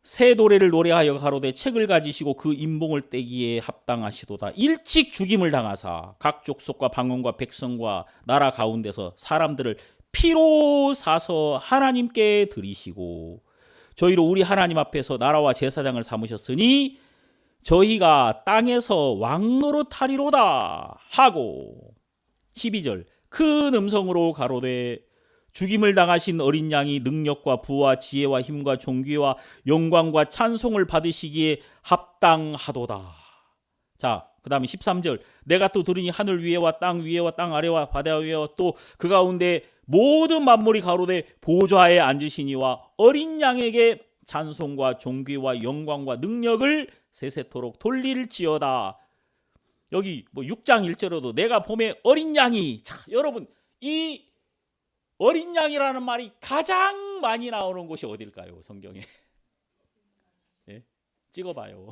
새 노래를 노래하여 가로되 책을 가지시고 그 임봉을 떼기에 합당하시도다. 일찍 죽임을 당하사 각 족속과 방언과 백성과 나라 가운데서 사람들을 피로 사서 하나님께 드리시고 저희로 우리 하나님 앞에서 나라와 제사장을 삼으셨으니 저희가 땅에서 왕노릇하리로다 하고, 12절, 큰 음성으로 가로되 죽임을 당하신 어린 양이 능력과 부와 지혜와 힘과 존귀와 영광과 찬송을 받으시기에 합당하도다. 자, 그 다음에 13절, 내가 또 들으니 하늘 위에와 땅 위에와 땅 아래와 바다 위에와 또 그 가운데 모든 만물이 가로되 보좌에 앉으시니와 어린 양에게 찬송과 존귀와 영광과 능력을 세세토록 돌릴지어다. 여기 뭐 6장 1절에도 내가 봄에 어린 양이, 자, 여러분, 이 어린 양이라는 말이 가장 많이 나오는 곳이 어딜까요? 성경에. 예? 찍어봐요.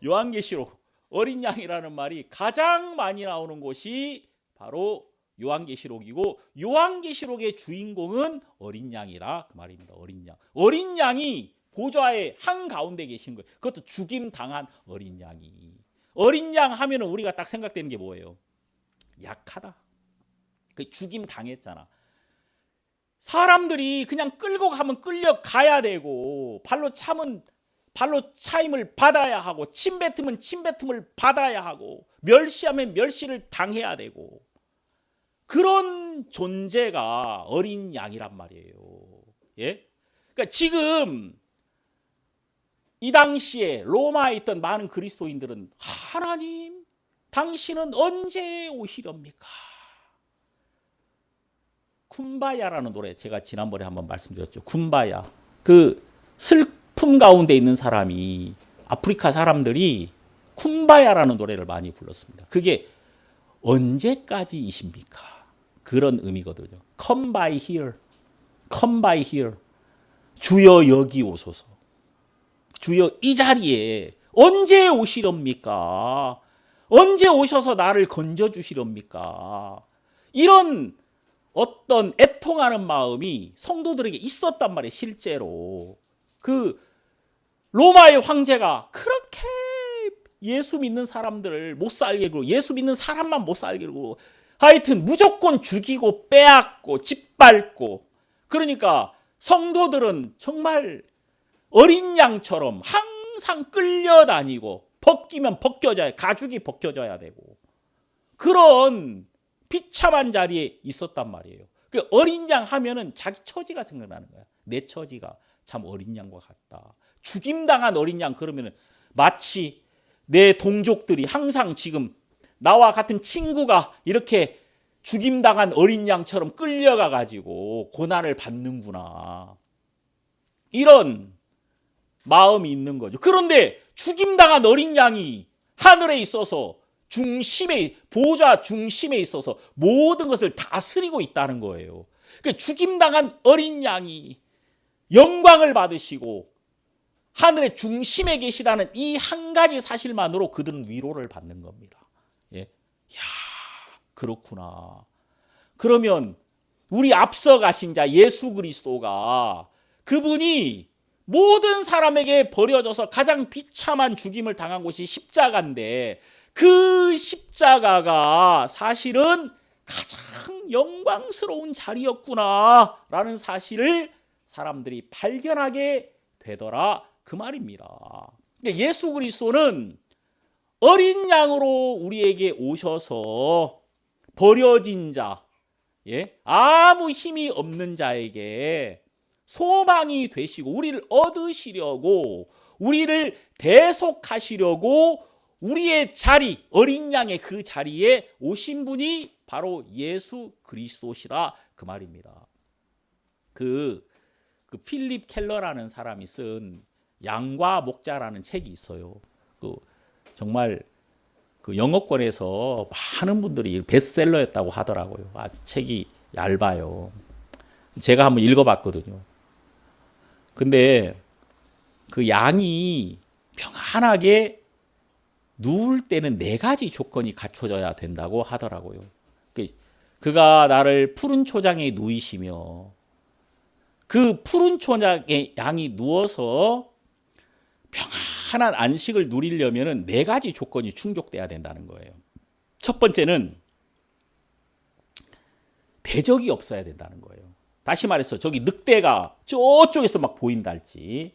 요한계시록, 어린 양이라는 말이 가장 많이 나오는 곳이 바로 요한계시록이고, 요한계시록의 주인공은 어린 양이라 그 말입니다. 어린 양. 어린 양이 보좌의 한가운데 계신 거예요. 그것도 죽임 당한 어린 양이. 어린 양 하면 우리가 딱 생각되는 게 뭐예요? 약하다. 그 죽임 당했잖아. 사람들이 그냥 끌고 가면 끌려가야 되고, 발로 차면 발로 차임을 받아야 하고, 침 뱉으면 침 뱉음을 받아야 하고, 멸시하면 멸시를 당해야 되고, 그런 존재가 어린 양이란 말이에요. 예? 그러니까 지금 이 당시에 로마에 있던 많은 그리스도인들은, 하나님, 당신은 언제 오시렵니까? 쿰바야라는 노래, 제가 지난번에 한번 말씀드렸죠. 쿰바야. 그 슬픔 가운데 있는 사람이, 아프리카 사람들이 쿰바야라는 노래를 많이 불렀습니다. 그게 언제까지이십니까? 그런 의미거든요. Come by here. Come by here. 주여 여기 오소서. 주여 이 자리에 언제 오시렵니까? 언제 오셔서 나를 건져주시렵니까? 이런 어떤 애통하는 마음이 성도들에게 있었단 말이에요. 실제로. 그 로마의 황제가 그렇게 예수 믿는 사람들을 못 살게 굴고, 예수 믿는 사람만 못 살게 굴고, 하여튼 무조건 죽이고 빼앗고 짓밟고, 그러니까 성도들은 정말 어린 양처럼 항상 끌려다니고, 벗기면 벗겨져야, 가죽이 벗겨져야 되고, 그런 비참한 자리에 있었단 말이에요. 그 어린 양 하면은 자기 처지가 생각나는 거야. 내 처지가 참 어린 양과 같다. 죽임당한 어린 양, 그러면은 마치 내 동족들이 항상 지금 나와 같은 친구가 이렇게 죽임당한 어린 양처럼 끌려가 가지고 고난을 받는구나, 이런 마음이 있는 거죠. 그런데 죽임당한 어린 양이 하늘에 있어서 중심에, 보좌 중심에 있어서 모든 것을 다스리고 있다는 거예요. 그러니까 죽임당한 어린 양이 영광을 받으시고 하늘의 중심에 계시다는 이 한 가지 사실만으로 그들은 위로를 받는 겁니다. 예. 야, 그렇구나. 그러면 우리 앞서 가신 자 예수 그리스도가, 그분이 모든 사람에게 버려져서 가장 비참한 죽임을 당한 곳이 십자가인데 그 십자가가 사실은 가장 영광스러운 자리였구나라는 사실을 사람들이 발견하게 되더라 그 말입니다. 예수 그리스도는 어린 양으로 우리에게 오셔서 버려진 자, 아무 힘이 없는 자에게 소망이 되시고 우리를 얻으시려고, 우리를 대속하시려고 우리의 자리, 어린 양의 그 자리에 오신 분이 바로 예수 그리스도시라 그 말입니다. 그 필립 켈러라는 사람이 쓴 양과 목자라는 책이 있어요. 정말 그 영어권에서 많은 분들이 베스트셀러였다고 하더라고요. 책이 얇아요. 제가 한번 읽어봤거든요. 근데 그 양이 평안하게 누울 때는 4가지 조건이 갖춰져야 된다고 하더라고요. 그가 나를 푸른 초장에 누이시며 그 푸른 초장에 양이 누워서 평안한 안식을 누리려면 4가지 조건이 충족돼야 된다는 거예요. 첫 번째는 대적이 없어야 된다는 거예요. 다시 말해서 저기 늑대가 저쪽에서 막 보인다 할지,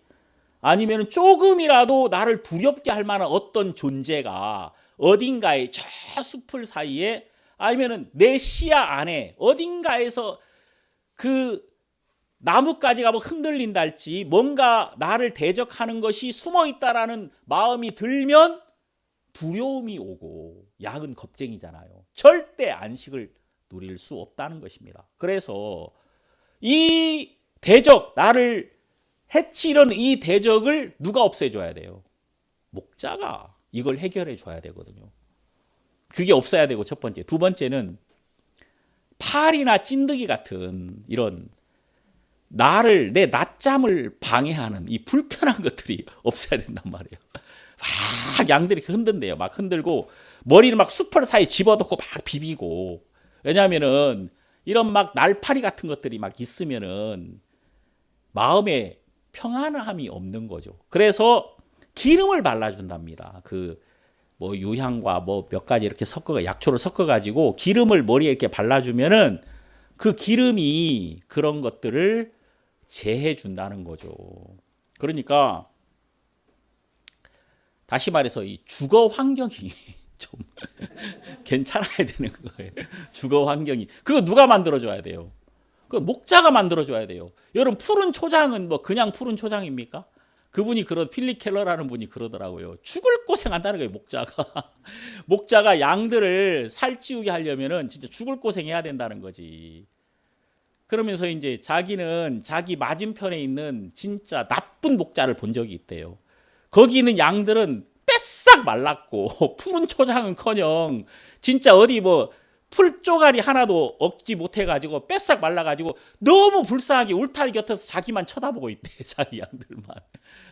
아니면 조금이라도 나를 두렵게 할 만한 어떤 존재가 어딘가에 저 숲을 사이에, 아니면 내 시야 안에 어딘가에서 그 나뭇가지가 뭐 흔들린다 할지 뭔가 나를 대적하는 것이 숨어 있다라는 마음이 들면 두려움이 오고, 양은 겁쟁이잖아요. 절대 안식을 누릴 수 없다는 것입니다. 그래서 이 대적, 나를 해치려는 이 대적을 누가 없애줘야 돼요? 목자가 이걸 해결해 줘야 되거든요. 그게 없어야 되고, 첫 번째. 두 번째는 파리나 찐득이 같은 이런 내 낮잠을 방해하는 이 불편한 것들이 없어야 된단 말이에요. 막 양들이 흔든대요. 막 흔들고 머리를 막 숲을 사이에 집어넣고 막 비비고. 왜냐하면은 이런 막 날파리 같은 것들이 막 있으면은 마음에 평안함이 없는 거죠. 그래서 기름을 발라준답니다. 뭐 유향과 뭐 몇 가지 이렇게 약초를 섞어가지고 기름을 머리에 이렇게 발라주면은 그 기름이 그런 것들을 제해 준다는 거죠. 그러니까 다시 말해서 이 주거 환경이 좀 괜찮아야 되는 거예요. 주거 환경이. 그거 누가 만들어줘야 돼요? 그 목자가 만들어줘야 돼요. 여러분, 푸른 초장은 뭐 그냥 푸른 초장입니까? 그분이 필립 켈러라는 분이 그러더라고요. 죽을 고생한다는 거예요, 목자가. 목자가 양들을 살찌우게 하려면은 진짜 죽을 고생해야 된다는 거지. 그러면서 이제 자기는 자기 맞은편에 있는 진짜 나쁜 목자를 본 적이 있대요. 거기 있는 양들은 뺏싹 말랐고 푸른 초장은커녕 진짜 어디 뭐 풀조가리 하나도 얻지 못해가지고 뺏싹 말라가지고 너무 불쌍하게 울타리 곁에서 자기만 쳐다보고 있대. 자기 양들만.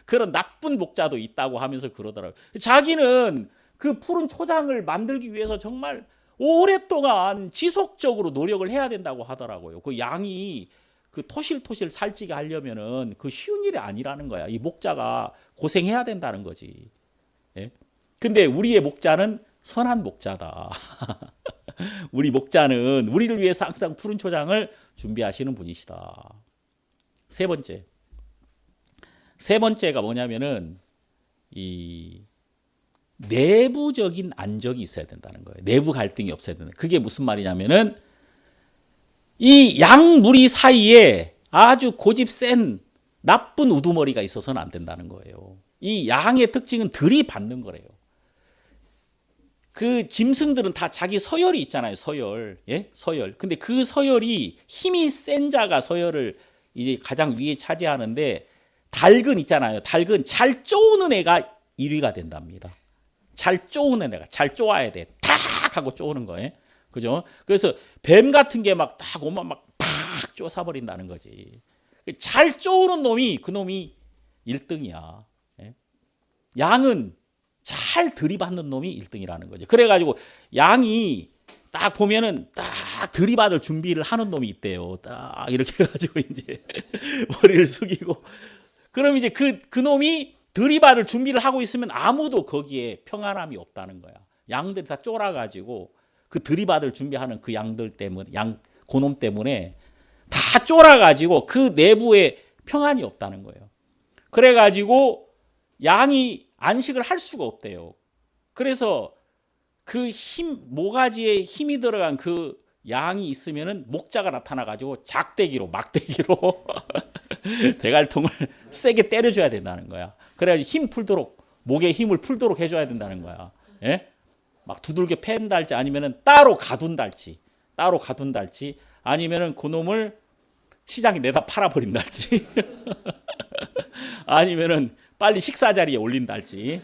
그런 나쁜 목자도 있다고 하면서 그러더라고요. 자기는 그 푸른 초장을 만들기 위해서 정말 오랫동안 지속적으로 노력을 해야 된다고 하더라고요. 그 양이 그 토실토실 살찌게 하려면은 그 쉬운 일이 아니라는 거야. 이 목자가 고생해야 된다는 거지. 예? 근데 우리의 목자는 선한 목자다. 우리 목자는 우리를 위해서 항상 푸른 초장을 준비하시는 분이시다. 세 번째가 뭐냐면은 이 내부적인 안정이 있어야 된다는 거예요. 내부 갈등이 없어야 된다. 그게 무슨 말이냐면은 이 양무리 사이에 아주 고집 센 나쁜 우두머리가 있어서는 안 된다는 거예요. 이 양의 특징은 들이받는 거래요. 그 짐승들은 다 자기 서열이 있잖아요. 서열. 예? 서열. 근데 그 서열이 힘이 센 자가 서열을 이제 가장 위에 차지하는데, 닭은 있잖아요. 닭은 잘 쪼우는 애가 1위가 된답니다. 잘 쪼우는 애가, 잘 쪼아야 돼. 탁 하고 쪼우는 거예요. 그죠? 그래서 뱀 같은 게 막 딱 오면 막 팍 쪼사버린다는 거지. 잘 쪼우는 놈이, 그 놈이 1등이야. 예? 양은 잘 들이받는 놈이 1등이라는 거죠. 그래가지고 양이 딱 보면은 딱 들이받을 준비를 하는 놈이 있대요. 딱 이렇게 해가지고 이제 머리를 숙이고 그럼 이제 그 놈이 들이받을 준비를 하고 있으면 아무도 거기에 평안함이 없다는 거야. 양들이 다 쫄아가지고 그 들이받을 준비하는 그 양들 때문에, 그놈 때문에 다 쫄아가지고 그 내부에 평안이 없다는 거예요. 그래가지고 양이 안식을 할 수가 없대요. 그래서 그 모가지에 힘이 들어간 그 양이 있으면은 목자가 나타나가지고 작대기로, 막대기로 대갈통을 세게 때려줘야 된다는 거야. 그래가지고 힘 풀도록, 목에 힘을 풀도록 해줘야 된다는 거야. 예? 막 두들겨 팬달지 아니면은 따로 가둔달지, 아니면은 그놈을 시장에 내다 팔아버린달지, 아니면은 빨리 식사 자리에 올린달지.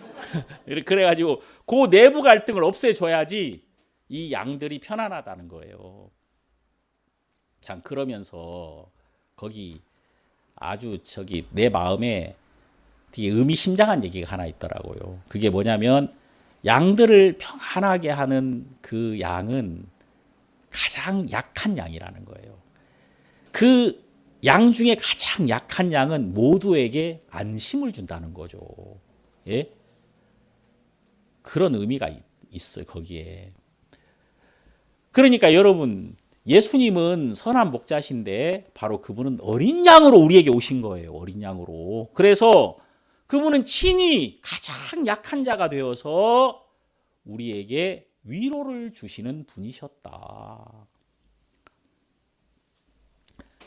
그래가지고 그 내부 갈등을 없애줘야지 이 양들이 편안하다는 거예요. 참, 그러면서 거기 아주 내 마음에 되게 의미심장한 얘기가 하나 있더라고요. 그게 뭐냐면 양들을 평안하게 하는 그 양은 가장 약한 양이라는 거예요. 그 양 중에 가장 약한 양은 모두에게 안심을 준다는 거죠. 예? 그런 의미가 있어요, 거기에. 그러니까 여러분, 예수님은 선한 목자신데 바로 그분은 어린 양으로 우리에게 오신 거예요. 어린 양으로. 그래서 그분은 친히 가장 약한 자가 되어서 우리에게 위로를 주시는 분이셨다.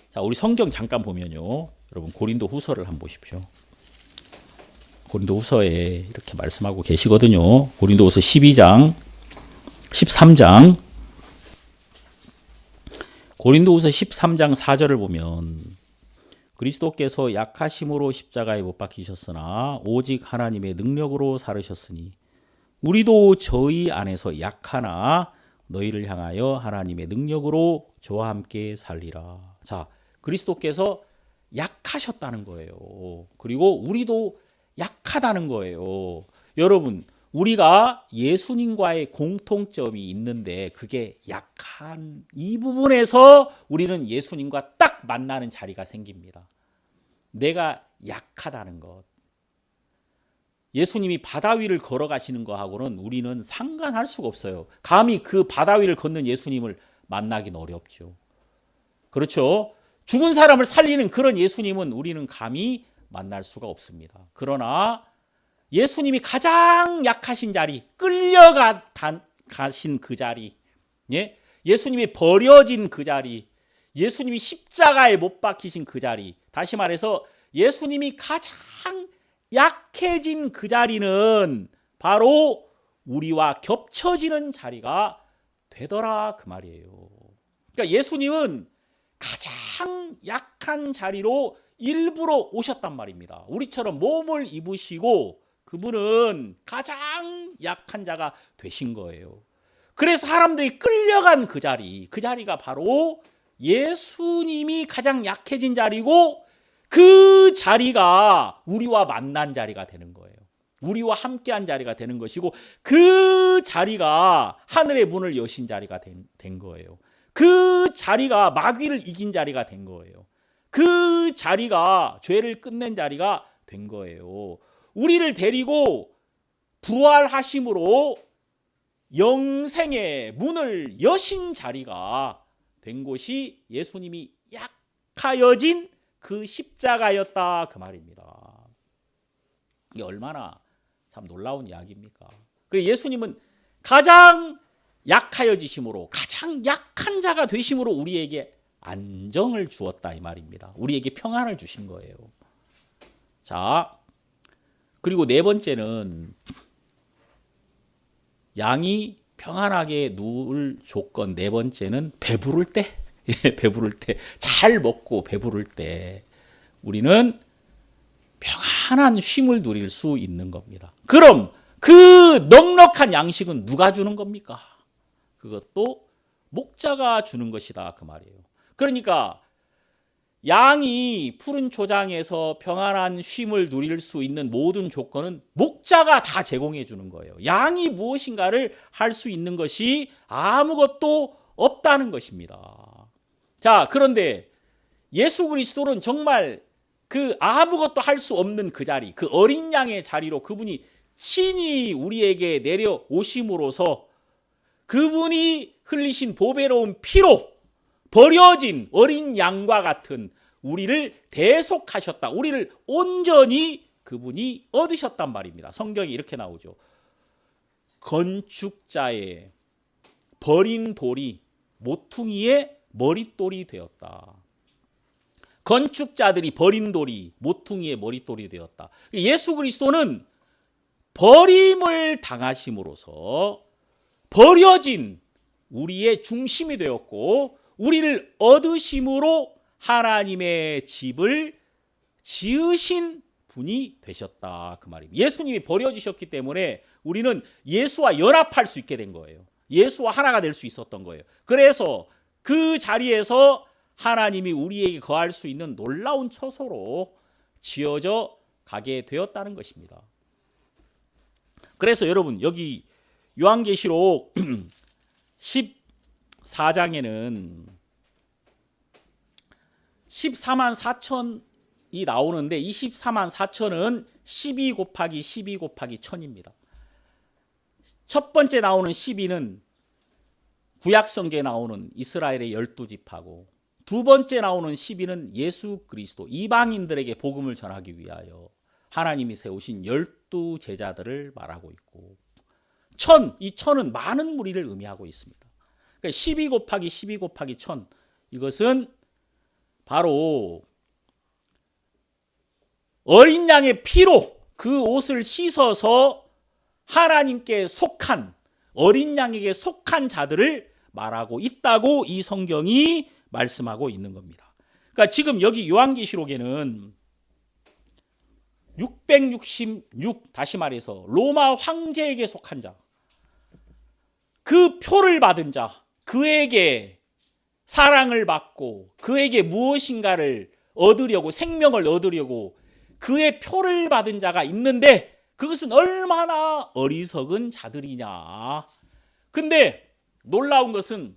자, 우리 성경 잠깐 보면요. 여러분, 고린도 후서를 한번 보십시오. 고린도 후서에 이렇게 말씀하고 계시거든요. 고린도 후서 12장, 13장. 고린도 후서 13장 4절을 보면 그리스도께서 약하심으로 십자가에 못 박히셨으나 오직 하나님의 능력으로 살으셨으니 우리도 저희 안에서 약하나 너희를 향하여 하나님의 능력으로 저와 함께 살리라. 자, 그리스도께서 약하셨다는 거예요. 그리고 우리도 약하다는 거예요. 여러분, 우리가 예수님과의 공통점이 있는데 그게 약한 이 부분에서 우리는 예수님과 딱 만나는 자리가 생깁니다. 내가 약하다는 것. 예수님이 바다 위를 걸어가시는 거하고는 우리는 상관할 수가 없어요. 감히 그 바다 위를 걷는 예수님을 만나기는 어렵죠. 그렇죠? 죽은 사람을 살리는 그런 예수님은 우리는 감히 만날 수가 없습니다. 그러나 예수님이 가장 약하신 자리, 끌려가신 그 자리, 예? 예수님이 버려진 그 자리, 예수님이 십자가에 못 박히신 그 자리, 다시 말해서 예수님이 가장 약해진 그 자리는 바로 우리와 겹쳐지는 자리가 되더라, 그 말이에요. 그러니까 예수님은 가장 약한 자리로 일부러 오셨단 말입니다. 우리처럼 몸을 입으시고 그분은 가장 약한 자가 되신 거예요. 그래서 사람들이 끌려간 그 자리가 바로 예수님이 가장 약해진 자리고 그 자리가 우리와 만난 자리가 되는 거예요. 우리와 함께한 자리가 되는 것이고 그 자리가 하늘의 문을 여신 자리가 된 거예요. 그 자리가 마귀를 이긴 자리가 된 거예요. 그 자리가 죄를 끝낸 자리가 된 거예요. 우리를 데리고 부활하심으로 영생의 문을 여신 자리가 된 곳이 예수님이 약하여진 그 십자가였다, 그 말입니다. 이게 얼마나 참 놀라운 이야기입니까? 그래서 예수님은 가장 약하여지심으로, 가장 약한 자가 되심으로 우리에게 안정을 주었다, 이 말입니다. 우리에게 평안을 주신 거예요. 자, 그리고 네 번째는 양이 평안하게 누울 조건, 네 번째는 배부를 때, 배부를 때, 잘 먹고 배부를 때 우리는 평안한 쉼을 누릴 수 있는 겁니다. 그럼 그 넉넉한 양식은 누가 주는 겁니까? 그것도 목자가 주는 것이다, 그 말이에요. 그러니까 양이 푸른 초장에서 평안한 쉼을 누릴 수 있는 모든 조건은 목자가 다 제공해 주는 거예요. 양이 무엇인가를 할 수 있는 것이 아무것도 없다는 것입니다. 자, 그런데 예수 그리스도는 정말 그 아무것도 할 수 없는 그 자리, 그 어린 양의 자리로 그분이 친히 우리에게 내려오심으로써 그분이 흘리신 보배로운 피로 버려진 어린 양과 같은 우리를 대속하셨다. 우리를 온전히 그분이 얻으셨단 말입니다. 성경에 이렇게 나오죠. 건축자의 버린 돌이 모퉁이의 머릿돌이 되었다. 건축자들이 버린 돌이 모퉁이의 머릿돌이 되었다. 예수 그리스도는 버림을 당하심으로써 버려진 우리의 중심이 되었고 우리를 얻으심으로 하나님의 집을 지으신 분이 되셨다. 그 말입니다. 예수님이 버려지셨기 때문에 우리는 예수와 연합할 수 있게 된 거예요. 예수와 하나가 될 수 있었던 거예요. 그래서 그 자리에서 하나님이 우리에게 거할 수 있는 놀라운 처소로 지어져 가게 되었다는 것입니다. 그래서 여러분 여기 요한계시록 14장에는 14만 4천이 나오는데 이 14만 4천은 12 곱하기 12 곱하기 1000입니다. 첫 번째 나오는 12는 구약성경에 나오는 이스라엘의 12지파고 두 번째 나오는 12는 예수 그리스도 이방인들에게 복음을 전하기 위하여 하나님이 세우신 12제자들을 말하고 있고 이 천은 많은 무리를 의미하고 있습니다. 그러니까 12 곱하기 12 곱하기 1000 이것은 바로 어린 양의 피로 그 옷을 씻어서 하나님께 속한 어린 양에게 속한 자들을 말하고 있다고 이 성경이 말씀하고 있는 겁니다. 그러니까 지금 여기 요한계시록에는 666 다시 말해서 로마 황제에게 속한 자, 그 표를 받은 자, 그에게 사랑을 받고 그에게 무엇인가를 얻으려고 생명을 얻으려고 그의 표를 받은 자가 있는데 그것은 얼마나 어리석은 자들이냐. 근데 놀라운 것은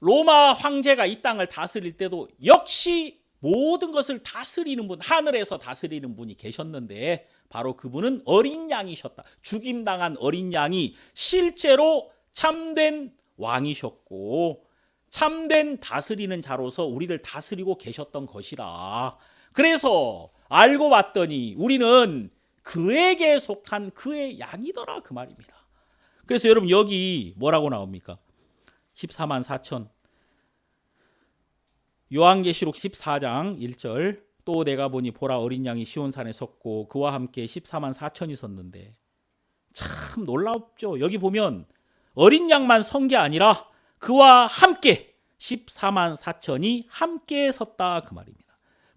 로마 황제가 이 땅을 다스릴 때도 역시 모든 것을 다스리는 분, 하늘에서 다스리는 분이 계셨는데 바로 그분은 어린 양이셨다. 죽임당한 어린 양이 실제로 참된 왕이셨고 참된 다스리는 자로서 우리를 다스리고 계셨던 것이다. 그래서 알고 봤더니 우리는 그에게 속한 그의 양이더라 그 말입니다. 그래서 여러분 여기 뭐라고 나옵니까? 14만 4천 요한계시록 14장 1절 또 내가 보니 보라 어린 양이 시온산에 섰고 그와 함께 14만 4천이 섰는데 참 놀랍죠. 여기 보면 어린 양만 선 게 아니라 그와 함께 14만 4천이 함께 섰다 그 말입니다.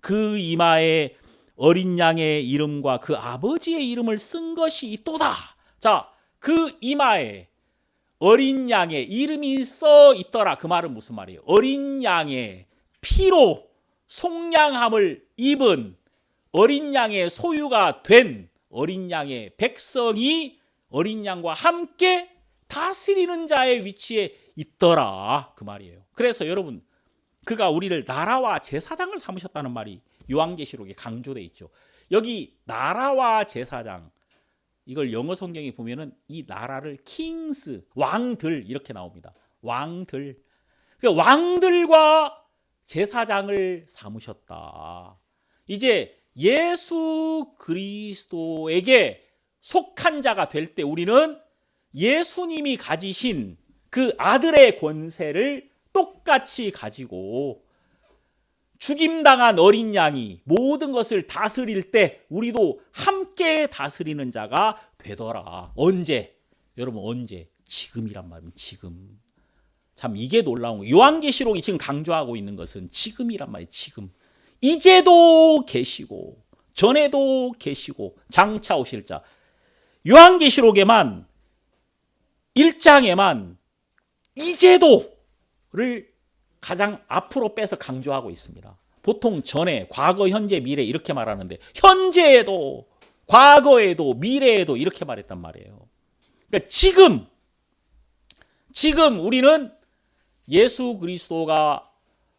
그 이마에 어린 양의 이름과 그 아버지의 이름을 쓴 것이 있도다. 자, 그 이마에 어린 양의 이름이 써 있더라. 그 말은 무슨 말이에요? 어린 양의 피로 속량함을 입은 어린 양의 소유가 된 어린 양의 백성이 어린 양과 함께 다스리는 자의 위치에 있더라 그 말이에요. 그래서 여러분 그가 우리를 나라와 제사장을 삼으셨다는 말이 요한계시록에 강조되어 있죠. 여기 나라와 제사장 이걸 영어 성경에 보면은 이 나라를 킹스 왕들 이렇게 나옵니다. 왕들 그러니까 왕들과 제사장을 삼으셨다. 이제 예수 그리스도에게 속한 자가 될 때 우리는 예수님이 가지신 그 아들의 권세를 똑같이 가지고 죽임당한 어린 양이 모든 것을 다스릴 때 우리도 함께 다스리는 자가 되더라. 언제? 여러분 언제? 지금이란 말입니다. 지금. 참 이게 놀라운 거예요. 요한계시록이 지금 강조하고 있는 것은 지금이란 말이에요. 지금. 이제도 계시고 전에도 계시고 장차 오실 자. 요한계시록에만 1장에만 이제도를 가장 앞으로 빼서 강조하고 있습니다. 보통 전에, 과거, 현재, 미래 이렇게 말하는데 현재에도, 과거에도, 미래에도 이렇게 말했단 말이에요. 그러니까 지금 우리는 예수 그리스도가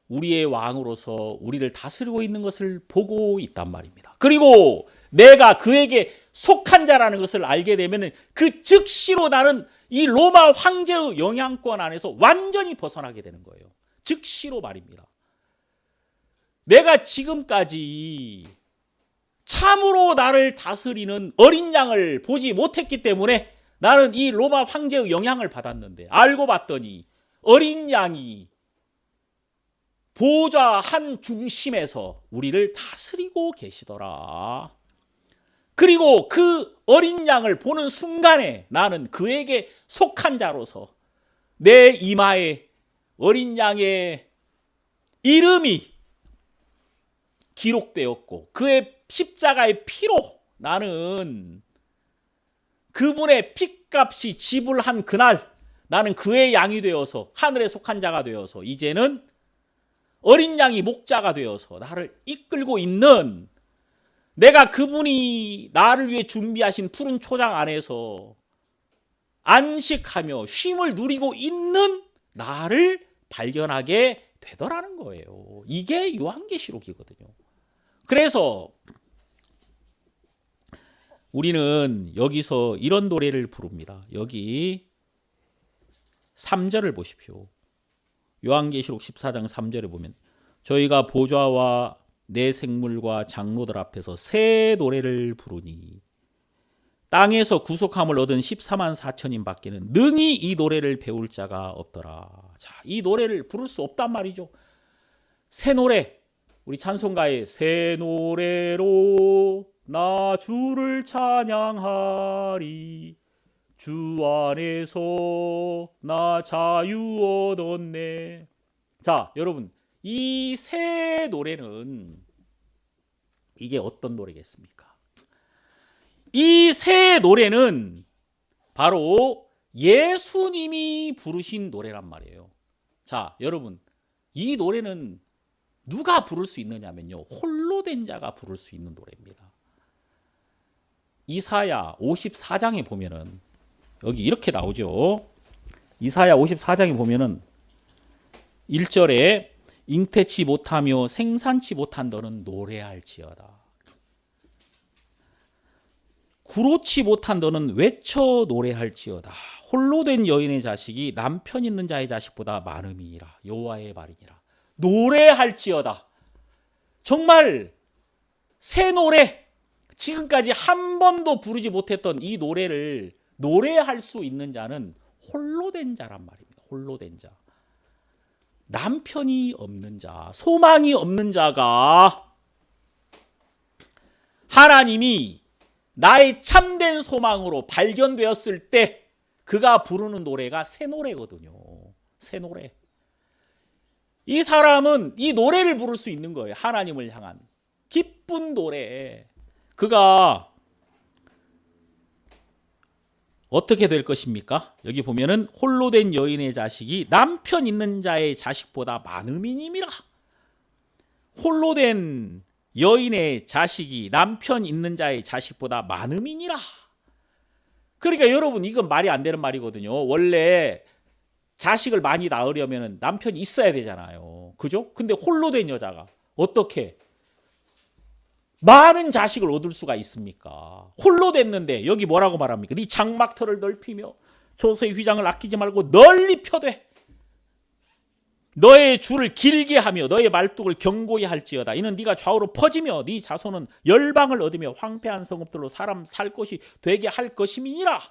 우리의 왕으로서 우리를 다스리고 있는 것을 보고 있단 말입니다. 그리고 내가 그에게 속한 자라는 것을 알게 되면 그 즉시로 나는 이 로마 황제의 영향권 안에서 완전히 벗어나게 되는 거예요. 즉시로 말입니다. 내가 지금까지 참으로 나를 다스리는 어린 양을 보지 못했기 때문에 나는 이 로마 황제의 영향을 받았는데, 알고 봤더니 어린 양이 보좌 한 중심에서 우리를 다스리고 계시더라. 그리고 그 어린 양을 보는 순간에 나는 그에게 속한 자로서 내 이마에 어린 양의 이름이 기록되었고, 그의 십자가의 피로 나는 그분의 핏값이 지불한 그날 나는 그의 양이 되어서 하늘에 속한 자가 되어서 이제는 어린 양이 목자가 되어서 나를 이끌고 있는, 내가 그분이 나를 위해 준비하신 푸른 초장 안에서 안식하며 쉼을 누리고 있는 나를 발견하게 되더라는 거예요. 이게 요한계시록이거든요. 그래서 우리는 여기서 이런 노래를 부릅니다. 여기 3절을 보십시오. 요한계시록 14장 3절에 보면 저희가 보좌와 내 생물과 장로들 앞에서 새 노래를 부르니 땅에서 구속함을 얻은 14만 4천인 밖에는 능히 이 노래를 배울 자가 없더라. 자, 이 노래를 부를 수 없단 말이죠. 새 노래, 우리 찬송가에 새 노래로 나 주를 찬양하리, 주 안에서 나 자유 얻었네. 자, 여러분, 이 새 노래는 이게 어떤 노래겠습니까? 이 새 노래는 바로 예수님이 부르신 노래란 말이에요. 자, 여러분, 이 노래는 누가 부를 수 있느냐면요, 홀로 된 자가 부를 수 있는 노래입니다. 이사야 54장에 보면은 여기 이렇게 나오죠. 이사야 54장에 보면은 1절에 잉태치 못하며 생산치 못한 너는 노래할지어다. 구로치 못한 너는 외쳐 노래할지어다. 홀로 된 여인의 자식이 남편 있는 자의 자식보다 많음이니라. 여호와의 말이니라. 노래할지어다. 정말 새 노래, 지금까지 한 번도 부르지 못했던 이 노래를 노래할 수 있는 자는 홀로 된 자란 말입니다. 홀로 된 자. 남편이 없는 자, 소망이 없는 자가 하나님이 나의 참된 소망으로 발견되었을 때 그가 부르는 노래가 새 노래거든요. 새 노래. 이 사람은 이 노래를 부를 수 있는 거예요. 하나님을 향한 기쁜 노래. 그가 어떻게 될 것입니까? 여기 보면은 홀로 된 여인의 자식이 남편 있는 자의 자식보다 많음이니라. 홀로 된 여인의 자식이 남편 있는 자의 자식보다 많음이니라. 그러니까 여러분, 이건 말이 안 되는 말이거든요. 원래 자식을 많이 낳으려면 남편이 있어야 되잖아요. 그죠? 근데 홀로 된 여자가 어떻게 많은 자식을 얻을 수가 있습니까? 홀로 됐는데 여기 뭐라고 말합니까? 네 장막터를 넓히며 조소의 휘장을 아끼지 말고 널리 펴되 너의 줄을 길게 하며 너의 말뚝을 견고히 할지어다. 이는 네가 좌우로 퍼지며 네 자손은 열방을 얻으며 황폐한 성읍들로 사람 살 곳이 되게 할 것임이니라.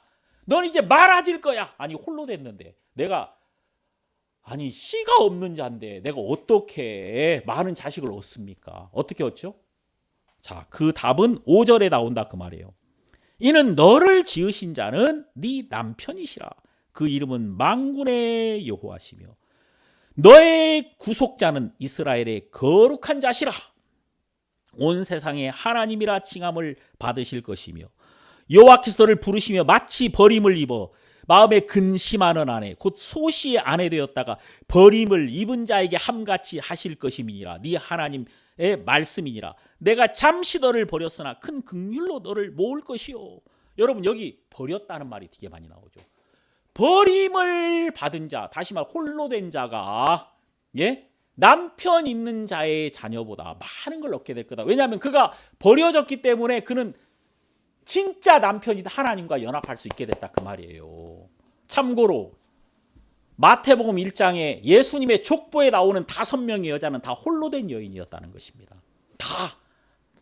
넌 이제 많아질 거야. 아니, 홀로 됐는데 내가, 아니, 씨가 없는 자인데 내가 어떻게 많은 자식을 얻습니까? 어떻게 얻죠? 자, 그 답은 5절에 나온다 그 말이에요. 이는 너를 지으신 자는 네 남편이시라. 그 이름은 만군의 여호와시며 너의 구속자는 이스라엘의 거룩한 자시라. 온 세상에 하나님이라 칭함을 받으실 것이며 여호와께서 너를 부르시며 마치 버림을 입어 마음에 근심하는 아내 곧 소시의 아내 되었다가 버림을 입은 자에게 함같이 하실 것임이니라. 네 하나님의 말씀이니라. 내가 잠시 너를 버렸으나 큰 긍휼로 너를 모을 것이요. 여러분, 여기 버렸다는 말이 되게 많이 나오죠. 버림을 받은 자, 다시 말 홀로 된 자가 남편 있는 자의 자녀보다 많은 걸 얻게 될 거다. 왜냐하면 그가 버려졌기 때문에 그는 진짜 남편이다. 하나님과 연합할 수 있게 됐다. 그 말이에요. 참고로 마태복음 1장에 예수님의 족보에 나오는 5명의 여자는 다 홀로 된 여인이었다는 것입니다. 다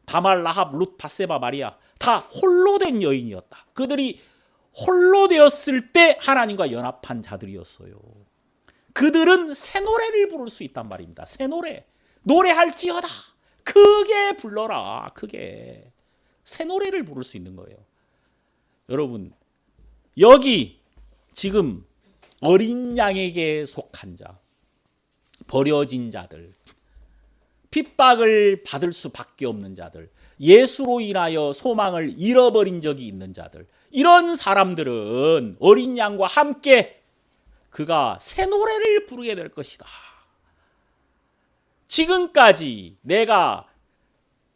다말, 라합, 룻, 바세바, 마리아 다 홀로 된 여인이었다. 그들이 홀로 되었을 때 하나님과 연합한 자들이었어요. 그들은 새 노래를 부를 수 있단 말입니다. 새 노래. 노래할지어다. 크게 불러라. 크게. 새 노래를 부를 수 있는 거예요. 여러분, 여기 지금 어린 양에게 속한 자, 버려진 자들, 핍박을 받을 수밖에 없는 자들, 예수로 인하여 소망을 잃어버린 적이 있는 자들, 이런 사람들은 어린 양과 함께 그가 새 노래를 부르게 될 것이다. 지금까지 내가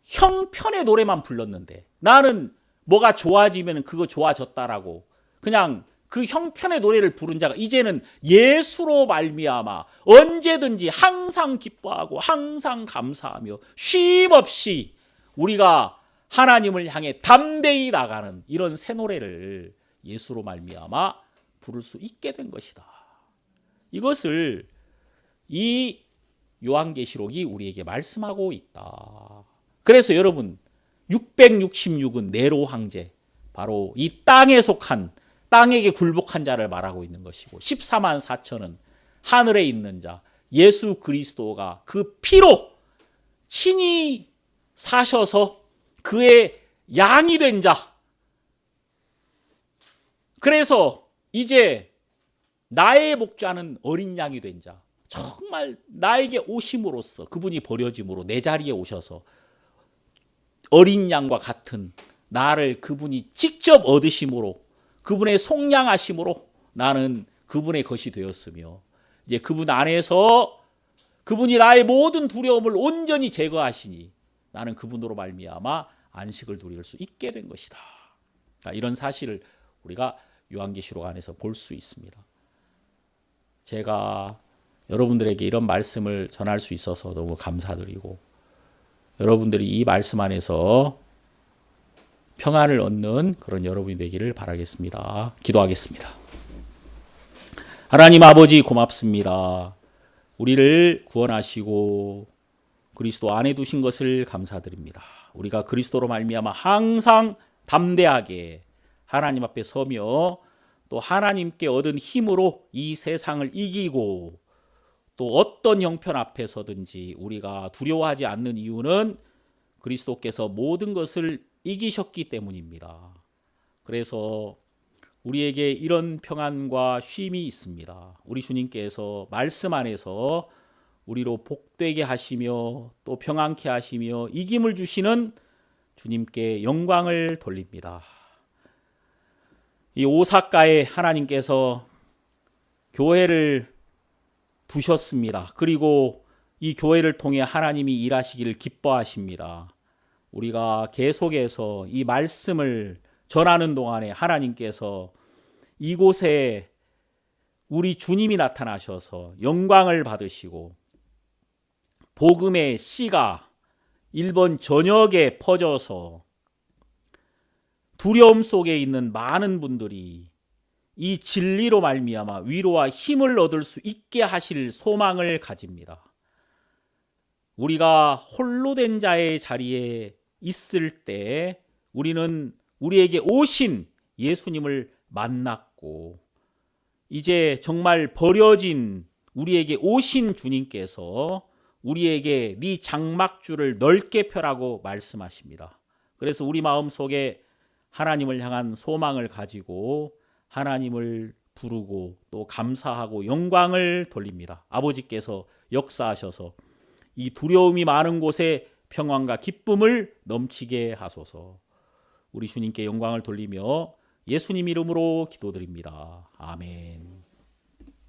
형편의 노래만 불렀는데 나는 뭐가 좋아지면 그거 좋아졌다라고 그냥 그 형편의 노래를 부른 자가 이제는 예수로 말미암아 언제든지 항상 기뻐하고 항상 감사하며 쉼없이 우리가 하나님을 향해 담대히 나가는 이런 새 노래를 예수로 말미암아 부를 수 있게 된 것이다. 이것을 이 요한계시록이 우리에게 말씀하고 있다. 그래서 여러분 666은 네로 황제, 바로 이 땅에 속한 땅에게 굴복한 자를 말하고 있는 것이고 14만 4천은 하늘에 있는 자 예수 그리스도가 그 피로 친히 사셔서 그의 양이 된 자. 그래서 이제 나의 목자는 어린 양이 된 자. 정말 나에게 오심으로써 그분이 버려짐으로 내 자리에 오셔서 어린 양과 같은 나를 그분이 직접 얻으심으로 그분의 속량하심으로 나는 그분의 것이 되었으며 이제 그분 안에서 그분이 나의 모든 두려움을 온전히 제거하시니 나는 그분으로 말미암아 안식을 누릴 수 있게 된 것이다. 이런 사실을 우리가 요한계시록 안에서 볼 수 있습니다. 제가 여러분들에게 이런 말씀을 전할 수 있어서 너무 감사드리고 여러분들이 이 말씀 안에서 평안을 얻는 그런 여러분이 되기를 바라겠습니다. 기도하겠습니다. 하나님 아버지 고맙습니다. 우리를 구원하시고 그리스도 안에 두신 것을 감사드립니다. 우리가 그리스도로 말미암아 항상 담대하게 하나님 앞에 서며 또 하나님께 얻은 힘으로 이 세상을 이기고 또 어떤 형편 앞에서든지 우리가 두려워하지 않는 이유는 그리스도께서 모든 것을 이기셨기 때문입니다. 그래서 우리에게 이런 평안과 쉼이 있습니다. 우리 주님께서 말씀 안에서 우리로 복되게 하시며 또 평안케 하시며 이김을 주시는 주님께 영광을 돌립니다. 이 오사카에 하나님께서 교회를 두셨습니다. 그리고 이 교회를 통해 하나님이 일하시기를 기뻐하십니다. 우리가 계속해서 이 말씀을 전하는 동안에 하나님께서 이곳에 우리 주님이 나타나셔서 영광을 받으시고 복음의 씨가 일본 전역에 퍼져서 두려움 속에 있는 많은 분들이 이 진리로 말미암아 위로와 힘을 얻을 수 있게 하실 소망을 가집니다. 우리가 홀로 된 자의 자리에 있을 때 우리는 우리에게 오신 예수님을 만났고 이제 정말 버려진 우리에게 오신 주님께서 우리에게 네 장막줄을 넓게 펴라고 말씀하십니다. 그래서 우리 마음속에 하나님을 향한 소망을 가지고 하나님을 부르고 또 감사하고 영광을 돌립니다. 아버지께서 역사하셔서 이 두려움이 많은 곳에 평안과 기쁨을 넘치게 하소서. 우리 주님께 영광을 돌리며 예수님 이름으로 기도드립니다. 아멘.